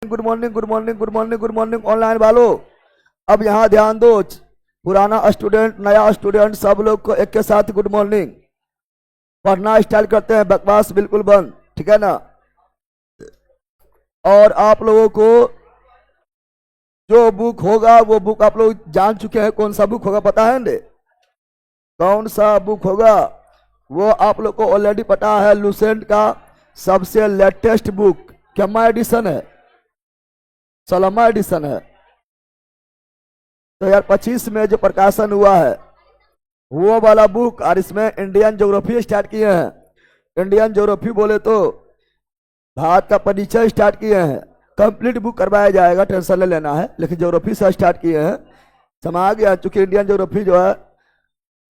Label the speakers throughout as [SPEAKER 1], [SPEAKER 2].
[SPEAKER 1] Good morning good morning good morning good morning online वालों, अब यहाँ ध्यान दो। पुराना स्टूडेंट नया स्टूडेंट सब लोग को एक के साथ गुड मॉर्निंग। पढ़ना स्टार्ट करते हैं, बकवास बिल्कुल बंद, ठीक है ना। और आप लोगों को जो बुक होगा वो बुक आप लोग जान चुके हैं, कौन सा बुक होगा पता है ना? कौन सा बुक होगा वो आप लोग को ऑलरेडी पता है। लुसेंट का सबसे लेटेस्ट बुक क्या एडिशन है, 16वां एडिशन है। तो यार 25 में जो प्रकाशन हुआ है वो वाला बुक, और इसमें इंडियन ज्योग्राफी स्टार्ट किए हैं। इंडियन ज्योग्राफी बोले तो भारत का परिचय स्टार्ट किए हैं। कंप्लीट बुक करवाया जाएगा, टेंशन नहीं लेना है, लेकिन ज्योग्राफी से स्टार्ट किए हैं। समझ गया? चूंकि इंडियन ज्योग्राफी जो है,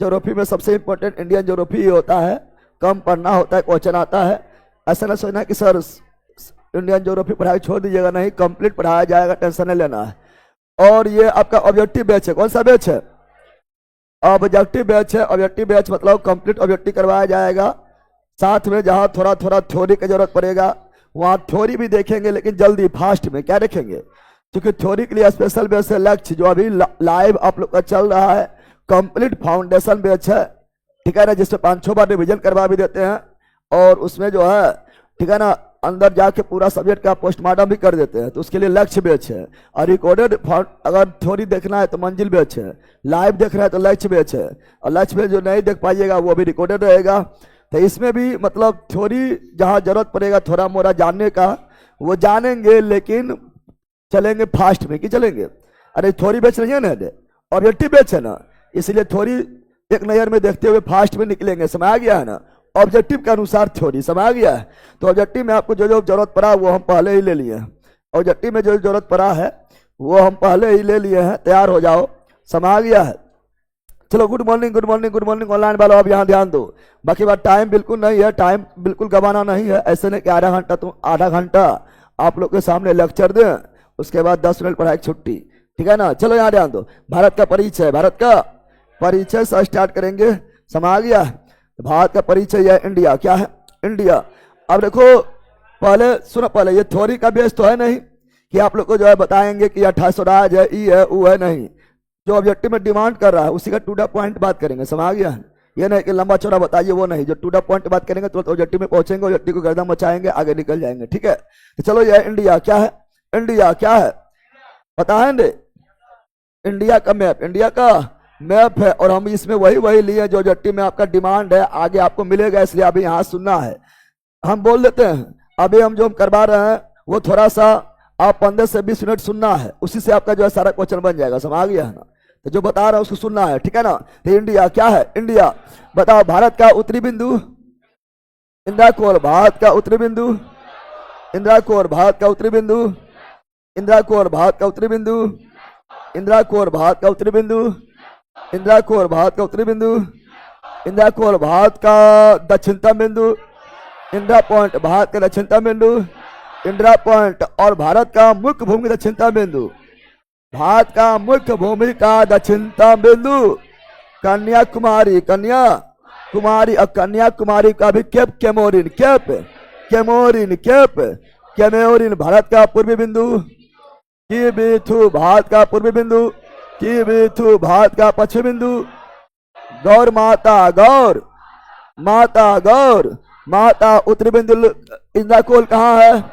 [SPEAKER 1] ज्योग्राफी में सबसे इंपॉर्टेंट इंडियन ज्योग्राफी ही होता है। कम पढ़ना होता है, क्वेश्चन आता है। ऐसा ना सोचना कि सर इंडियन ज्योग्राफी पढ़ाई छोड़ दीजिएगा, नहीं, कंप्लीट पढ़ाया जाएगा, टेंशन नहीं लेना है। और ये आपका ऑब्जेक्टिव बैच है। कौन सा बैच है? ऑब्जेक्टिव बैच है। ऑब्जेक्टिव बैच मतलब कंप्लीट ऑब्जेक्टिव करवाया जाएगा। साथ में जहां थोड़ा थोड़ा थ्योरी की जरूरत पड़ेगा वहां थ्योरी भी देखेंगे, लेकिन जल्दी फास्ट में क्या देखेंगे, क्योंकि थ्योरी के लिए स्पेशल बैच है। लक्ष्य जो अभी लाइव आप लोग का चल रहा है, कंप्लीट फाउंडेशन बैच है, ठीक है ना, जिसमें 5-6 बार रिविजन करवा भी देते हैं। और उसमें जो है, ठीक है ना, अंदर जाके पूरा सब्जेक्ट का पोस्टमार्टम भी कर देते हैं। तो उसके लिए लक्ष्य बैच है। और रिकॉर्डेड अगर थ्योरी देखना है तो मंजिल बैच है, लाइव देखना है तो लक्ष्य बैच है। और लक्ष्य बैच जो नहीं देख पाइएगा वो भी रिकॉर्डेड रहेगा। तो इसमें भी मतलब थ्योरी जहाँ जरूरत पड़ेगा थोड़ा मोड़ा जानने का वो जानेंगे, लेकिन चलेंगे फास्ट में कि चलेंगे। अरे थ्योरी बैच नहीं है ना, ऑब्जेक्टिव बैच है ना, इसलिए थ्योरी एक नजर में देखते हुए फास्ट में निकलेंगे। समझ आ गया है ना? ऑब्जेक्टिव के अनुसार थ्योरी। समझ आ गया है? तो ऑब्जेक्टिव में आपको जो जो जरूरत पड़ा वो हम पहले ही ले लिए हैं। ऑब्जेक्टिव में जो जरूरत पड़ा है वो हम पहले ही ले लिए हैं। तैयार हो जाओ। समझ आ गया है? चलो good morning good morning good morning online वालों, अब यहाँ ध्यान दो। बाकी बात टाइम बिल्कुल नहीं है, टाइम बिल्कुल गवाना नहीं है। ऐसे नहीं कि आधा घंटा आप लोग के सामने लेक्चर दें, उसके बाद 10 मिनट पढ़ाई छुट्टी, ठीक है ना। चलो यहाँ ध्यान दो। भारत का परिचय, भारत का परिचय से स्टार्ट करेंगे। समझ आ गया? भारत का परिचय है इंडिया। क्या है? इंडिया। अब देखो, पहले सुनो, पहले ये थ्योरी का बेस तो है नहीं कि आप लोग को जो है बताएंगे कि 28 राज है, ई है, वो है, नहीं। जो ऑब्जेक्टिव में डिमांड कर रहा है उसी का टू द पॉइंट बात करेंगे। समझ आ गया? ये नहीं कि लंबा चौड़ा बताइए, वो नहीं। जो टू द पॉइंट बात करेंगे तो ऑब्जेक्टिव में पहुंचेंगे, ऑब्जेक्टिव को गर्दन मचाएंगे, आगे निकल जाएंगे, ठीक है। तो चलो ये इंडिया क्या है? इंडिया क्या है पता है ना? इंडिया का मैप, इंडिया का मैप है। और हम इसमें वही लिए जो ऑब्जेक्टिव में आपका डिमांड है, आगे आपको मिलेगा, इसलिए अभी यहाँ सुनना है। हम बोल देते हैं अभी हम जो करवा रहे हैं वो थोड़ा सा आप 15 से 20 मिनट सुनना है, उसी से आपका जो है सारा क्वेश्चन बन जाएगा। समझ आ गया है ना? तो जो बता रहा है उसको सुनना है, ठीक है ना। तो इंडिया क्या है? इंडिया बताओ। भारत का उत्तरी बिंदु, इंदिरा कोर, भारत का उत्तरी बिंदु, इंदिरा कोर, भारत का उत्तरी बिंदु, इंदिरा कोर, भारत का उत्तरी बिंदु, इंदिरा कोर, भारत का उत्तरी बिंदु, इंदिरा कोर, भारत का उत्तरी बिंदु, इंदिरा कोर, भारत का दक्षिणतम बिंदु, इंदिरा पॉइंट, भारत का दक्षिणतम बिंदु, इंदिरा पॉइंट। और भारत का मुख्य भूमि दक्षिणतम बिंदु, भारत का मुख्य भूमि का दक्षिणतम बिंदु कन्याकुमारी, कन्याकुमारी। और कन्याकुमारी का भी Cape Comorin, Cape Comorin, Cape Comorin Bharat का पूर्वी बिंदु, किबिथु भारत का पूर्वी बिंदु, किबिथु भारत का पश्चिमी बिंदु। गौर माता, गौर माता, गौर माता उत्तरी बिंदु इंदिरा कोल कहाँ है?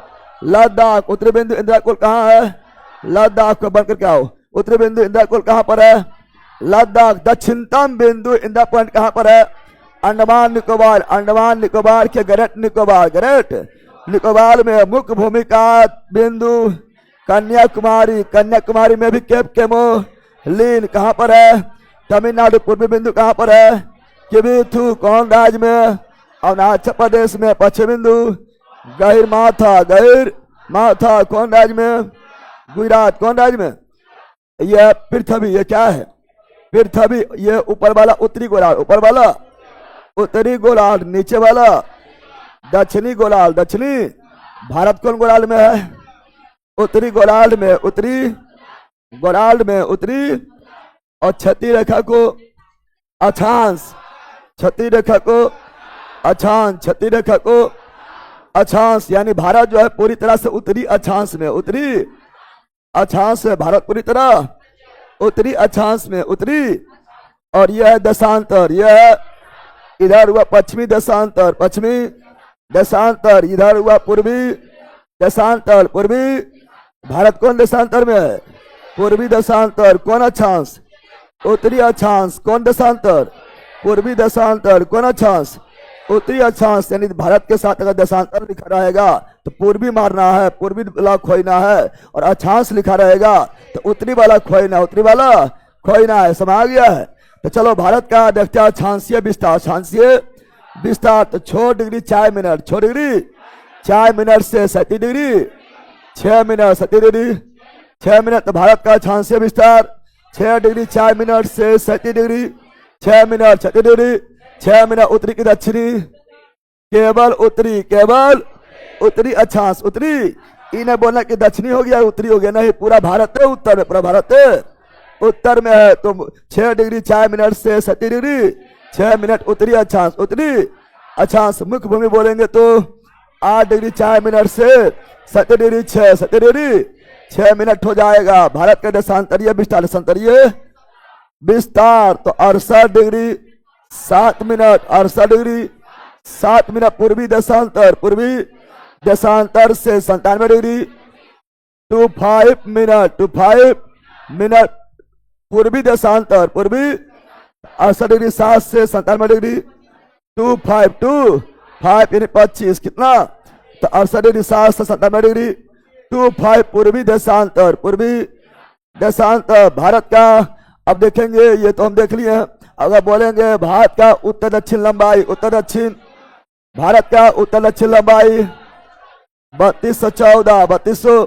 [SPEAKER 1] लद्दाख। उत्तरी बिंदु इंदिरा कोल कहाँ है? लद्दाख को बनकर क्या हो? उत्तरी बिंदु इंदिरा कोल कहाँ पर है? लद्दाख। दक्षिणतम बिंदु इंदिरा पॉइंट कहाँ पर है? अंडमान निकोबार, अंडमान निकोबार के ग्रेट निकोबार, ग्रेट निकोबार में। मुख्य भूमि का बिंदु कन्याकुमारी, कन्याकुमारी में भी केप कैमोलिन कहाँ पर है? तमिलनाडु। पूर्वी बिंदु कहाँ पर है? किबिथु कौन राज्य में? अरुणाचल प्रदेश में। पश्चिम बिंदु गहिर माथा, गहिर माथा कौन राज्य में? गुजरात। कौन राज्य में? यह पृथ्वी, ये क्या है? पृथ्वी। ये ऊपर वाला उत्तरी गोलार्ध, ऊपर वाला उत्तरी गोलार्ध, नीचे वाला दक्षिणी गोलार्ध, दक्षिणी। भारत कौन गोलार्ध में है? उत्तरी गोलार्ध में, उत्तरी गोलार्ध में, उत्तरी। और क्षति रेखा को अक्षांश, क्षति रेखा को अक्षांश, क्षति रेखा को अक्षांश, यानी भारत जो है पूरी तरह से उत्तरी अक्षांश में, उत्तरी अक्षांश है भारत, पूरी तरह उत्तरी अक्षांश में, उत्तरी। और यह है दशांतर, यह है इधर हुआ पश्चिमी दशांतर, पश्चिमी दशांतर, इधर हुआ पूर्वी दशांतर, पूर्वी। भारत कौन दशांतर में है? पूर्वी दशांतर। कौन अक्षांश? उत्तरी अक्षांश। कौन दशांतर? पूर्वी दशांतर। कौन अक्षांश? उत्तरी अक्षांश। यानी भारत के साथ अगर दशांतर लिखा रहेगा तो पूर्वी मारना है, पूर्वी वाला खोजना है, और अक्षांश लिखा रहेगा तो उत्तरी वाला खोजना, उत्तरी वाला खोजना है। समझ आ गया है? तो चलो भारत का देखते हैं अक्षांशीय विस्तार, अक्षांशीय विस्तार। तो 6 डिग्री 4 मिनट, 6 डिग्री 4 मिनट से 37 डिग्री 6 मिनट, 37 डिग्री 6 मिनट। तो भारत का अक्षांशीय विस्तार 6 डिग्री 4 मिनट से 37 डिग्री 6 मिनट, 37 डिग्री 6 मिनट। उत्तरी की दक्षिणी, केवल उत्तरी, केवल उत्तरी अक्षांश, उत्तरी। इन्हें बोलना कि दक्षिणी हो गया उत्तरी हो गया, नहीं, पूरा भारत है उत्तर में, पूरा भारत है उत्तर में है। तो 6 डिग्री 4 मिनट से 37 डिग्री 6 मिनट उत्तरी अक्षांश, उत्तरी अक्षांश। मुख्य भूमि बोलेंगे तो 8 डिग्री 4 मिनट से 37 डिग्री 37 डिग्री 6 मिनट हो जाएगा। भारत का देशांतरीय विस्तार, देशांतरीय विस्तार तो 68 डिग्री 7 मिनट, 68 डिग्री 7 मिनट। पूर्वी देशांतर, पूर्वी देशांतर से 97 डिग्री 25 मिनट, 25 मिनट। पूर्वी देशांतर, पूर्वी 68 डिग्री 7 से 97 डिग्री 252 यानी 25 कितना? तो 68 डिग्री 7 से 97 डिग्री 25 पूर्वी देशांतर, पूर्वी देशांतर भारत का। अब देखेंगे, ये तो हम देख लिए हैं। अगर बोलेंगे भारत का उत्तर दक्षिण लंबाई, उत्तर दक्षिण भारत का उत्तर दक्षिण लंबाई 3214, 3200।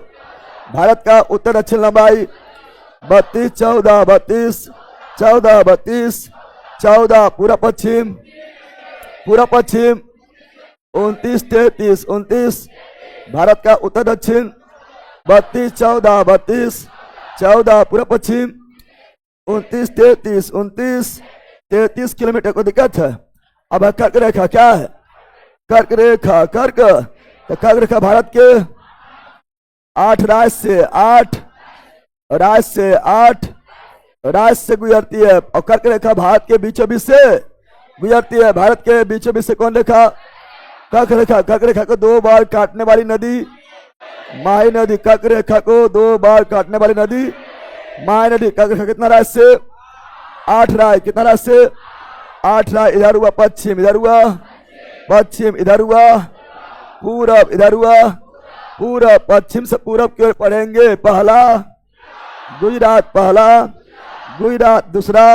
[SPEAKER 1] भारत का उत्तर दक्षिण लंबाई 32 14, 32 14, 32 14। पूरा पश्चिम, पूरा पश्चिम 29 33, 29। भारत का उत्तर दक्षिण 32 14, 32 14। पूरा पश्चिम 29 33, 29 33 किलोमीटर। को दिक्कत है? अब कर्क रेखा क्या है? कर्क रेखा, कर्क। तो कर्क रेखा भारत के 8 राज्य से 8 राज्य से 8 राज्य से गुजरती है। और कर्क रेखा भारत के बीचों बीच से गुजरती है। भारत के बीचों बीच से कौन रेखा? कर्क रेखा। कर्क रेखा को 2 बार काटने वाली नदी माही नदी। कर्क रेखा को 2 बार काटने वाली नदी माही नदी। कर्क रेखा कितना राज्य से? 8 राज्य। कितना राज्य से? 8 राज्य। इधर हुआ पश्चिम, इधर हुआ पश्चिम, इधर हुआ पूरब, इधर हुआ पूरब। पश्चिम से पूरब की ओर पढ़ेंगे। पहला गुजरात, पहला गुजरात। दूसरा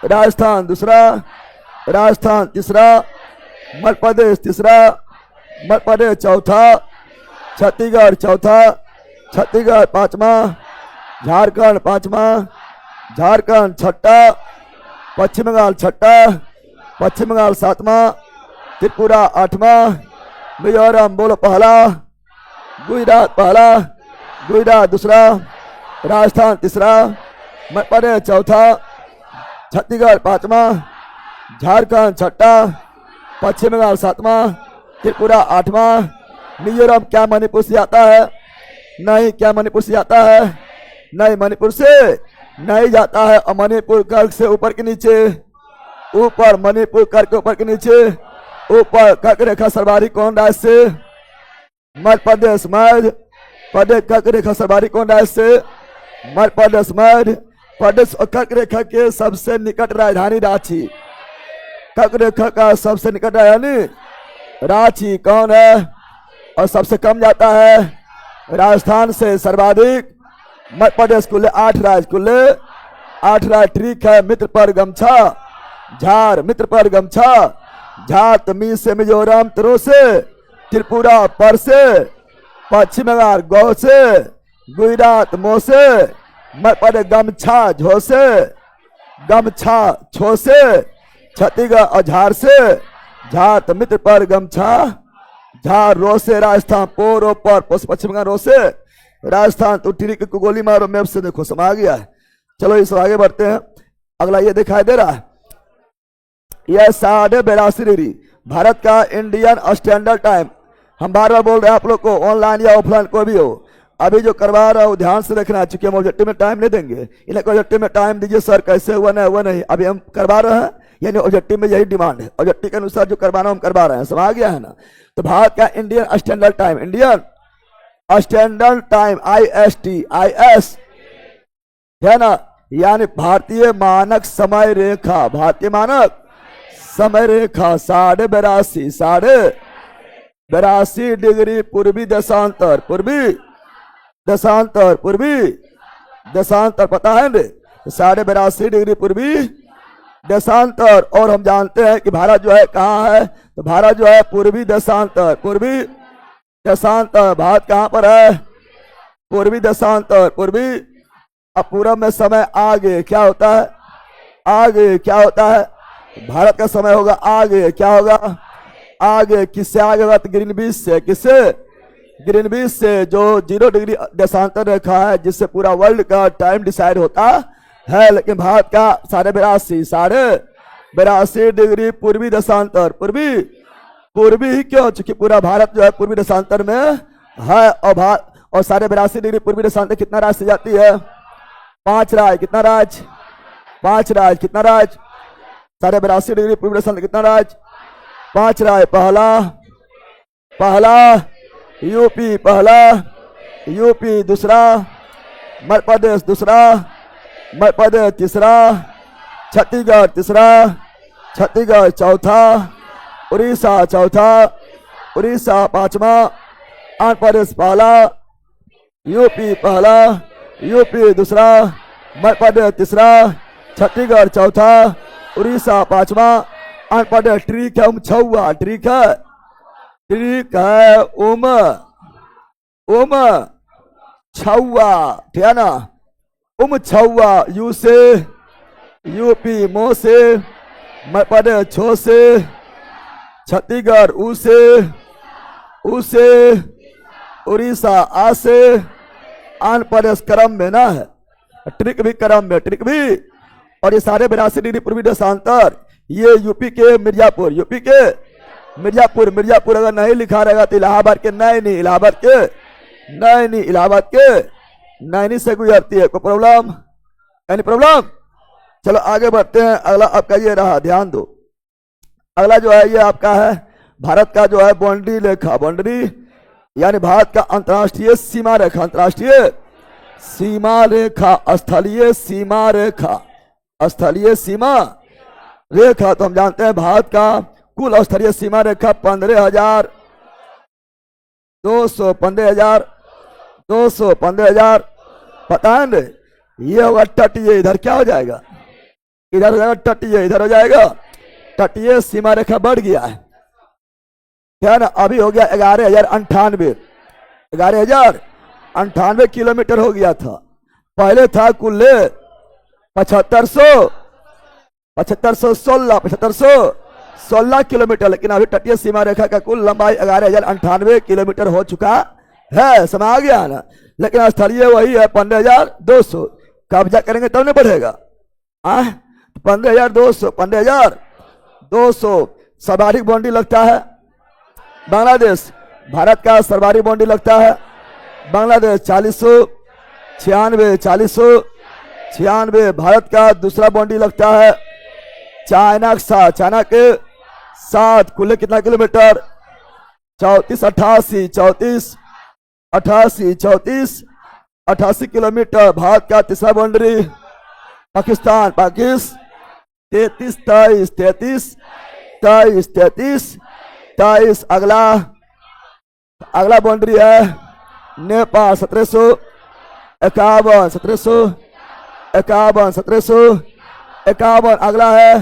[SPEAKER 1] राजस्थान, दूसरा राजस्थान। तीसरा मध्य प्रदेश, तीसरा मध्य प्रदेश। चौथा छत्तीसगढ़, चौथा छत्तीसगढ़। पांचवा झारखंड, पांचवा झारखंड। छठा पश्चिम बंगाल, छठा पश्चिम बंगाल। सातवां त्रिपुरा। आठवां मिजोरम। बोलो पहला गुजरात, पहला गुजरात। दूसरा राजस्थान। तीसरा मध्य प्रदेश। चौथा छत्तीसगढ़। पांचवा झारखंड। छठा पश्चिम बंगाल। सातवां त्रिपुरा। आठवां मिजोरम। क्या मणिपुर से आता है? नहीं। क्या मणिपुर से आता है? नहीं, मणिपुर से नहीं जाता है। और मणिपुर कर्क से ऊपर के नीचे, ऊपर मणिपुर कर्क के ऊपर के नीचे, ऊपर। कर्क रेखा सर्वाधिक कौन राज्य से? मध्य प्रदेश, मध्य प्रदेश। कर्क रेखा सर्वाधिक कौन राज्य से? मध्य प्रदेश, मध्य प्रदेश। और कर्क रेखा के सबसे निकट राजधानी रांची। कर्क रेखा का सबसे निकट राजधानी रांची कौन है? और सबसे कम जाता है राजस्थान से सर्वाधिक मध्य प्रदेश। कुल 8 राज्य, कुल 8 राज्य। ठीक है। मित्र पर गमछा झार, मित्र पर गमछा झार। तमी से मिजोरम, त्रो से त्रिपुरा, पर से पश्चिम बंगाल, गौ से गुजरात, मो से मध्य प्रदेश। गमछा झो से, गमछा छो से छत्तीसगढ़। और झार से झार। तो मित्र पर गमछा झार। रो से राजस्थान, पो रो पर पश्चिम बंगाल। रो से राजस्थान। तो टिरी को गोली मारो, मैप से देखो समा गया है। चलो इस आगे बढ़ते हैं। अगला ये दिखाई दे रहा है, यह 82.5 डिग्री भारत का इंडियन स्टैंडर्ड टाइम हम बार बार बोल रहे हैं आप लोग को, ऑनलाइन या ऑफलाइन कोई भी हो, अभी जो करवा रहा हूँ ध्यान से देखना, चूंकि हम ऑब्जेक्टिव में टाइम नहीं देंगे, इन्हें ऑब्जेक्टिव में टाइम दीजिए सर, कैसे हुआ ना हुआ नहीं, अभी हम करवा रहे हैं, यानी ऑब्जेक्टिव में यही डिमांड है, ऑब्जेक्टिव के अनुसार जो करवाना हम करवा रहे हैं, समझ गया है ना। तो भारत का Indian standard time, Indian standard time IST है ना, यानी भारतीय मानक समय रेखा, भारतीय मानक समय रेखा 82.5 डिग्री पूर्वी देशांतर, पता है ना, 82.5 डिग्री पूर्वी देशांतर। और हम जानते हैं कि भारत जो है कहाँ है, तो भारत जो है पूर्वी देशांतर, भारत कहाँ पर है, पूर्वी देशांतर, पूर्वी। अब पूरब में समय आगे क्या होता है, आगे क्या होता है, भारत का समय होगा आगे, क्या होगा आगे, किससे आगे होगा, तो ग्रीनविच से, किससे, ग्रीनविच से, जो 0 डिग्री देशांतर रेखा है, जिससे पूरा वर्ल्ड का टाइम डिसाइड होता है। लेकिन भारत का 82.5 डिग्री पूर्वी देशांतर, पूर्वी ही क्यों, चूंकि पूरा भारत जो है पूर्वी देशांतर में है। और 82.5 डिग्री पूर्वी देशांतर कितना राज्य से जाती है, 5 राज्य, कितना राज्य, 5 राज्य, कितना राज्य, 82.5 डिग्री पूर्वी देशांतर कितना राज्य, 5 राज्य। पहला यूपी, दूसरा मध्य प्रदेश, तीसरा छत्तीसगढ़, चौथा उड़ीसा, पांचवा आंध्र प्रदेश, यूपी दूसरा, मध्य प्रदेश तीसरा, छत्तीसगढ़ चौथा, उड़ीसा पांचवा, आंध्र प्रदेश। ट्रिक है छुआ, ट्रिक है छुआ, ठीक है ना, छुआ, यू से यूपी, मो से मध्य प्रदेश, छो से छत्तीसगढ़, ऊ से उड़ीसा, आ से आंध्र प्रदेश। क्रम में ना है, ट्रिक भी क्रम में, ट्रिक भी। और ये 82.5 डिग्री पूर्वी देशांतर, ये यूपी के मिर्जापुर, मिर्जापुर अगर नहीं लिखा रहेगा तो इलाहाबाद के नैनी से गुजरती है। कोई प्रॉब्लम, एनी प्रॉब्लम? चलो आगे बढ़ते हैं। अगला आपका ये रहा, ध्यान दो। अगला जो है ये आपका है भारत का जो है बाउंड्री रेखा, बाउंड्री यानी भारत का अंतर्राष्ट्रीय सीमा रेखा, स्थलीय सीमा रेखा। तो हम जानते हैं भारत का कुल स्थलीय सीमा रेखा 15,200 पता है ना, ये होगा तटीय, इधर क्या हो जाएगा, इधर हो जाएगा तटीय, इधर हो जाएगा तटीय सीमा रेखा बढ़ गया है, क्या ना। अभी हो गया 11,098 किलोमीटर हो गया था, पहले था कुल 716 किलोमीटर, लेकिन अभी तटीय सीमा रेखा का कुल लंबाई 11,098 किलोमीटर हो चुका है, समझ आ गया ना। लेकिन स्थलीय वही है 15,200, कब्जा करेंगे तब नहीं बढ़ेगा, 15,200 सर्वाधिक बाउंड्री लगता है बांग्लादेश, भारत का सर्वाधिक बाउंड्री लगता है बांग्लादेश 496, भारत का दूसरा बाउंड्री लगता है चाइना के साथ, चाइना के साथ कुल कितना किलोमीटर, 88 किलोमीटर। भारत का तीसरा बाउंड्री पाकिस्तान 33। अगला बाउंड्री है नेपाल 1751। अगला है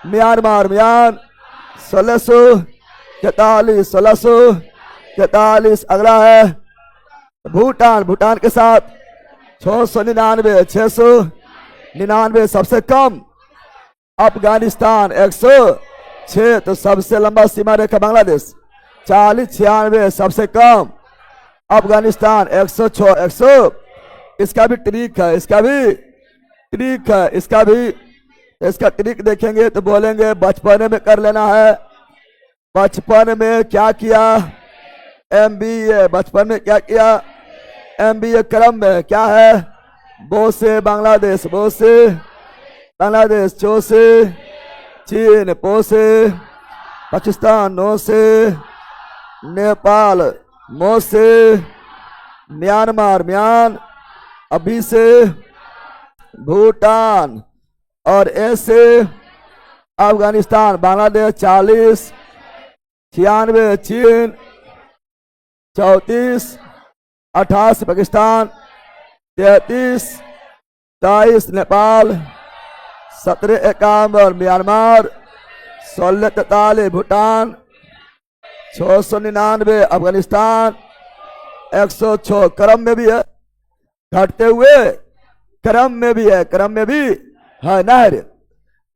[SPEAKER 1] म्यांमार 1643। अगला है भूटान के साथ 699 सबसे कम। अफगानिस्तान 106, तो सबसे लंबा सीमा रेखा बांग्लादेश 4096 सबसे कम। अफगानिस्तान 106। इसका भी ट्रिक है, इसका ट्रिक देखेंगे तो बोलेंगे बचपन में कर लेना है। बचपन में क्या किया, MBA बचपन में क्या किया? MBA क्रम में क्या है? बो से बांग्लादेश, बो से बांग्लादेश, चो से चीन, पो से पाकिस्तान, नो से नेपाल, मो से म्यांमार, म्यान, अभी से भूटान, और ए से अफगानिस्तान, बांग्लादेश 40, 96 चीन, 34 88 पाकिस्तान, 33 23 नेपाल, 17 51 म्यांमार, 16 43 भूटान, 699 अफगानिस्तान, 106 क्रम में भी है, घटते हुए क्रम में भी है, क्रम में भी है ना रे?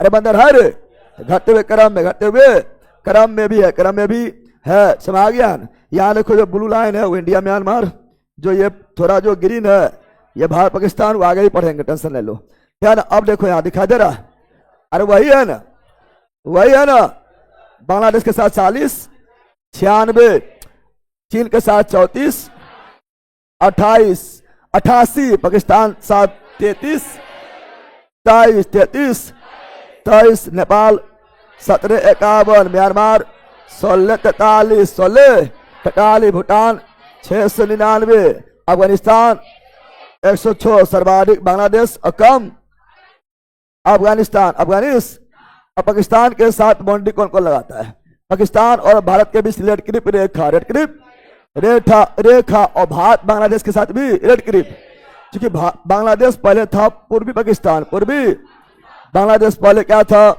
[SPEAKER 1] अरे बंदर है रे, घटते हुए क्रम में, घटते हुए क्रम में भी है, क्रम में भी है। समझ आ गया? यहाँ देखो जो ब्लू लाइन है वो इंडिया म्यांमार, जो ये थोड़ा जो ग्रीन है ये भारत पाकिस्तान, वो आगे ही पढ़ेंगे, टेंशन ले लो, क्या ना? अब देखो यहाँ दिखाई दे रहा, अरे वही है ना, वही है ना। बांग्लादेश के साथ 40, 96, चीन के साथ 34, 28 88 पाकिस्तान साथ 33, 23 33, 23 नेपाल, 17 51 म्यांमार, 16 43 16 43 भूटान, 699 अफगानिस्तान, 106 सर्वाधिक बांग्लादेश और कम अफगानिस्तान। और पाकिस्तान के साथ बाउंड्री कौन कौन लगाता है? पाकिस्तान और भारत के बीच रेड क्लिप रेखा, रेड क्लिप रेखा रेखा, और भारत बांग्लादेश के साथ भी रेड क्लिप, क्योंकि बांग्लादेश पहले था पूर्वी पाकिस्तान, पूर्वी बांग्लादेश पहले क्या था?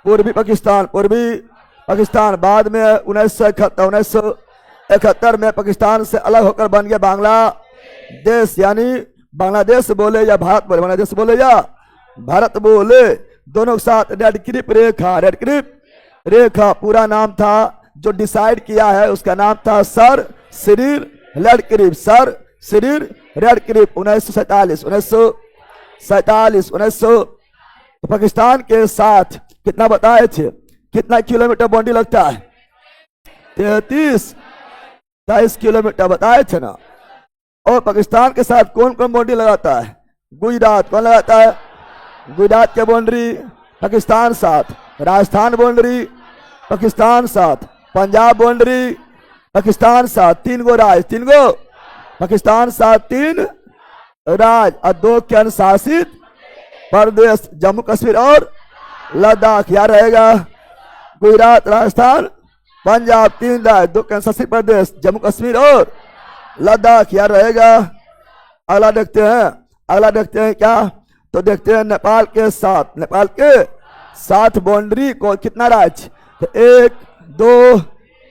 [SPEAKER 1] पूर्वी पाकिस्तान, पूर्वी पाकिस्तान। बाद में 1971 में पाकिस्तान से अलग होकर बन गया बांग्लादेश, यानी बांग्लादेश बोले या भारत बोले, बांग्लादेश बोले या भारत बोले, दोनों के साथ रेड क्लिप रेखा, रेड क्लिप रेखा पूरा नाम था, जो डिसाइड किया है उसका नाम था sir Cyril red clip, sir Cyril red clip. 1947 तो पाकिस्तान के साथ कितना बताए थे, कितना किलोमीटर बाउंड्री लगता है? 23 किलोमीटर बताए थे ना। और पाकिस्तान के साथ कौन कौन बाउंड्री लगाता है? गुजरात, कौन लगाता है? गुजरात के बाउंड्री पाकिस्तान साथ, राजस्थान बाउंड्री पाकिस्तान साथ, पंजाब बाउंड्री पाकिस्तान साथ, 3 गो राज, 3 गो पाकिस्तान साथ, 3 राज और 2 केंद्र शासित प्रदेश, जम्मू कश्मीर और लद्दाख। याद रहेगा, गुजरात, राजस्थान, पंजाब, 3 राज्य, 2 केंद्र शासित प्रदेश, जम्मू कश्मीर और लद्दाख। याद रहेगा। अगला देखते हैं, अगला देखते हैं क्या? तो देखते हैं नेपाल के साथ, नेपाल के साथ बाउंड्री को कितना राज्य? तो 1 2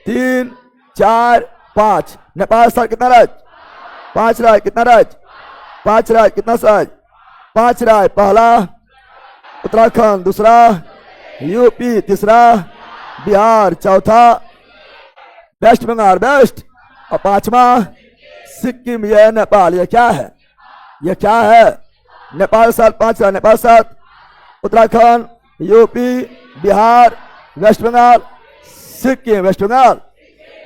[SPEAKER 1] 3 4 5, नेपाल साथ कितना राज्य? 5 राज्य। कितना राज्य? 5 राज्य। कितना राज्य? 5 राज्य। पहला उत्तराखंड, दूसरा यूपी, तीसरा बिहार, चौथा वेस्ट बंगाल, वेस्ट, और 5वां सिक्किम। यह नेपाल, ये क्या है? ये क्या है? नेपाल साथ 5 राज्य, नेपाल साथ Uttarakhand, UP, Bihar, West Bengal, Sikkim, West Bengal.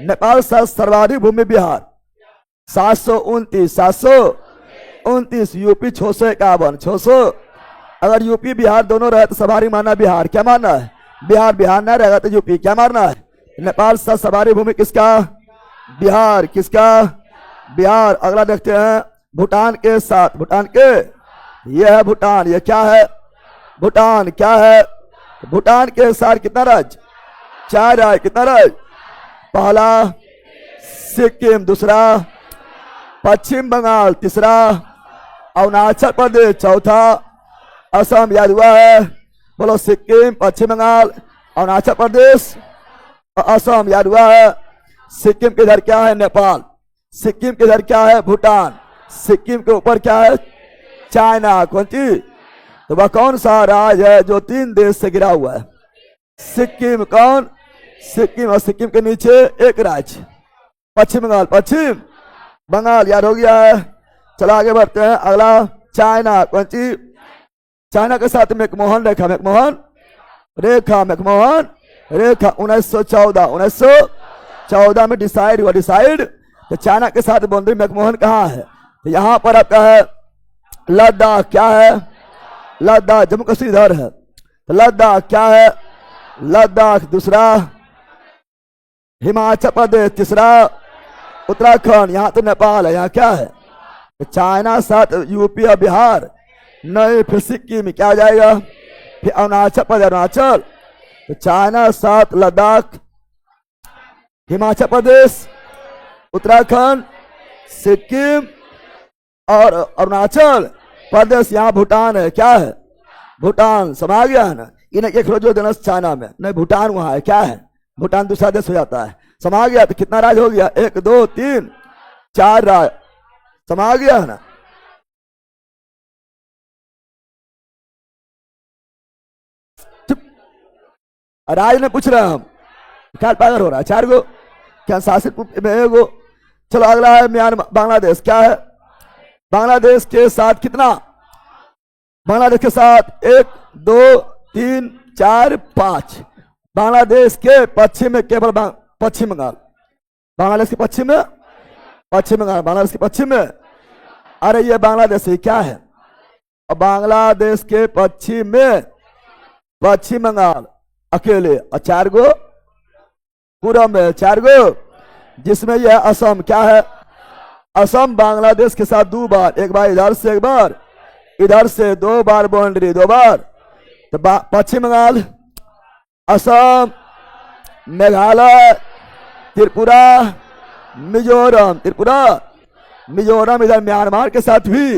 [SPEAKER 1] Nepal साथ सर्वाधिक भूमि बिहार 729, यूपी 651, 600। अगर यूपी बिहार दोनों रहे तो सवारी माना बिहार, क्या मानना है? बिहार। बिहार ना रहेगा तो यूपी, क्या मारना है? नेपाल साथ सवारी भूमि किसका? बिहार। किसका? बिहार। अगला देखते हैं भूटान के साथ, भूटान के, यह है भूटान। ये क्या है? भूटान। क्या है? भूटान के साथ कितना राज्य? 4 राज्य। कितना राज्य? पहला सिक्किम, दूसरा पश्चिम बंगाल, तीसरा अरुणाचल प्रदेश, चौथा असम। याद हुआ है? बोलो, सिक्किम, पश्चिम बंगाल, अरुणाचल प्रदेश और असम। याद हुआ है? सिक्किम के इधर क्या है? नेपाल। सिक्किम के इधर क्या है? भूटान। सिक्किम के ऊपर क्या है? चाइना। कौन चीज? तो वह कौन सा राज्य है जो 3 देश से घिरा हुआ है? सिक्किम। कौन? सिक्किम। और सिक्किम के नीचे एक राज्य पश्चिम बंगाल, पश्चिम बंगाल। याद हो गया है? चलो आगे बढ़ते हैं। अगला चाइना। कौन सी? चाइना के साथ मैकमोहन रेखा, मैकमोहन रेखा, मैकमोहन रेखा। 1914, 14 में डिसाइड हुआ, डिसाइड तो चाइना के साथ बाउंड्री मैकमोहन कहाँ है, तो यहाँ पर आपका है लद्दाख, क्या है लद्दाख, जम्मू कश्मीर इधर है, तो लद्दाख क्या है लद्दाख, दूसरा हिमाचल प्रदेश, तीसरा उत्तराखंड, यहाँ तो नेपाल है, यहाँ क्या है तो चाइना साथ यूपी और बिहार, नहीं फिर सिक्किम, क्या हो जाएगा फिर अरुणाचल प्रदेश, अरुणाचल, तो चाइना साथ लद्दाख, हिमाचल प्रदेश, उत्तराखंड, सिक्किम और अरुणाचल प्रदेश, यहाँ भूटान है, क्या है भूटान, समझ गया है ना, इन्हें एक रोज देना चाइना में, नहीं भूटान वहां है, क्या है भूटान दूसरा देश हो जाता है, समझ गया, तो कितना राज्य हो गया 1 2 3 4 राज्य, समझ गया है ना। राज्य ने पूछ रहे हैं हम, क्या पागल हो रहा है, 4 गो क्या शासित में 1 गो। चलो अगला है म्यांमार, बांग्लादेश, क्या है बांग्लादेश के साथ कितना, बांग्लादेश के साथ 1 2 3 4 5, बांग्लादेश के पश्चिम में केवल पश्चिम बंगाल, बांग्लादेश के पश्चिम में पश्चिम बंगाल, बांग्लादेश के पश्चिम में, अरे ये बांग्लादेश ही क्या है, और बांग्लादेश के पश्चिम में पश्चिम बंगाल अकेले, और 4 गो पूर्व में, 4 गो जिसमें यह असम, क्या है असम बांग्लादेश के साथ 2 बार, एक बार इधर से, एक बार इधर से, 2 बार बाउंड्री, 2 बार, तो पश्चिम बंगाल, असम, मेघालय, त्रिपुरा, मिजोरम, त्रिपुरा मिजोरम, इधर म्यांमार के साथ भी,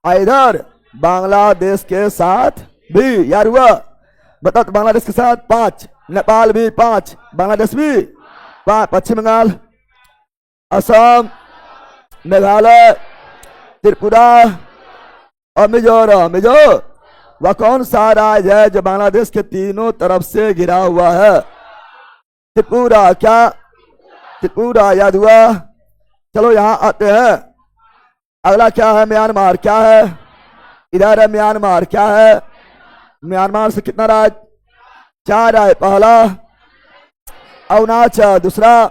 [SPEAKER 1] इधर बांग्लादेश के साथ भी, यार हुआ बता, तो बांग्लादेश के साथ 5, नेपाल भी 5, बांग्लादेश भी 5, पश्चिम बंगाल, असम, मेघालय, त्रिपुरा और मिजोरम, वह कौन सा राज्य है जो बांग्लादेश के तीनों तरफ से घिरा हुआ है, त्रिपुरा, क्या त्रिपुरा, याद हुआ। चलो यहां आते हैं, अगला क्या है म्यांमार, क्या है इधर है म्यांमार, क्या है म्यांमार से कितना राज्य 4 राज्य, पहला अरुणाचल, दूसरा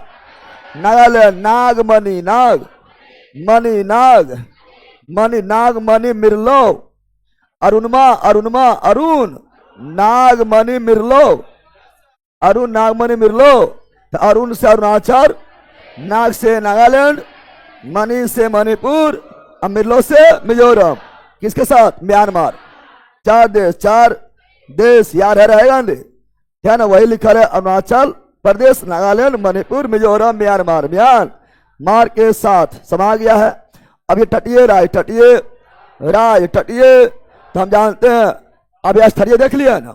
[SPEAKER 1] नागालैंड, नागमणि, नागमणि, नागमणि, नागमणि मिर्लो, अरुणमा, अरुणमा, अरुण, नागमणि मिर्लो, अरुण नागमणि मिर्लो, तो अरुण से अरुणाचल, नाग से नागालैंड, मणि से मणिपुर, और मिर्लो से मिजोरम, किसके साथ म्यांमार, 4 देश याद है रहेगा क्या ना, वही लिखा है अरुणाचल प्रदेश, नागालैंड, मणिपुर, मिजोरम, म्यांमार, म्यांमार के साथ समा गया है। अब ये तटीय राय, तटीय तो हम जानते हैं, अब ये स्थलीय देख लिया है ना,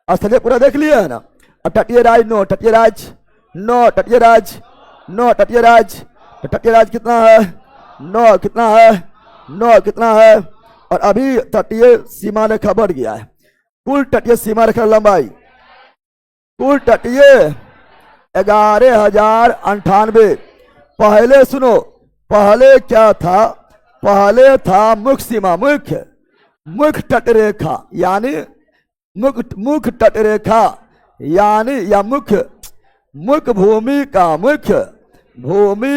[SPEAKER 1] स्थलीय पूरा देख लिया है ना, अब तटीय राज नो, तटीय राज नो, तटीय राज नो, तटीय राज, तो तटीय राज कितना है 9, कितना है 9, कितना है, और अभी तटीय सीमा रेखा बढ़ गया है, कुल तटीय सीमा रेखा लंबाई, कुल तटीय 11,098, पहले सुनो, पहले क्या था, पहले था मुख्य सीमा, मुख्य तटरेखा, यानी मुख्य तटरेखा, यानी या मुख्य भूमि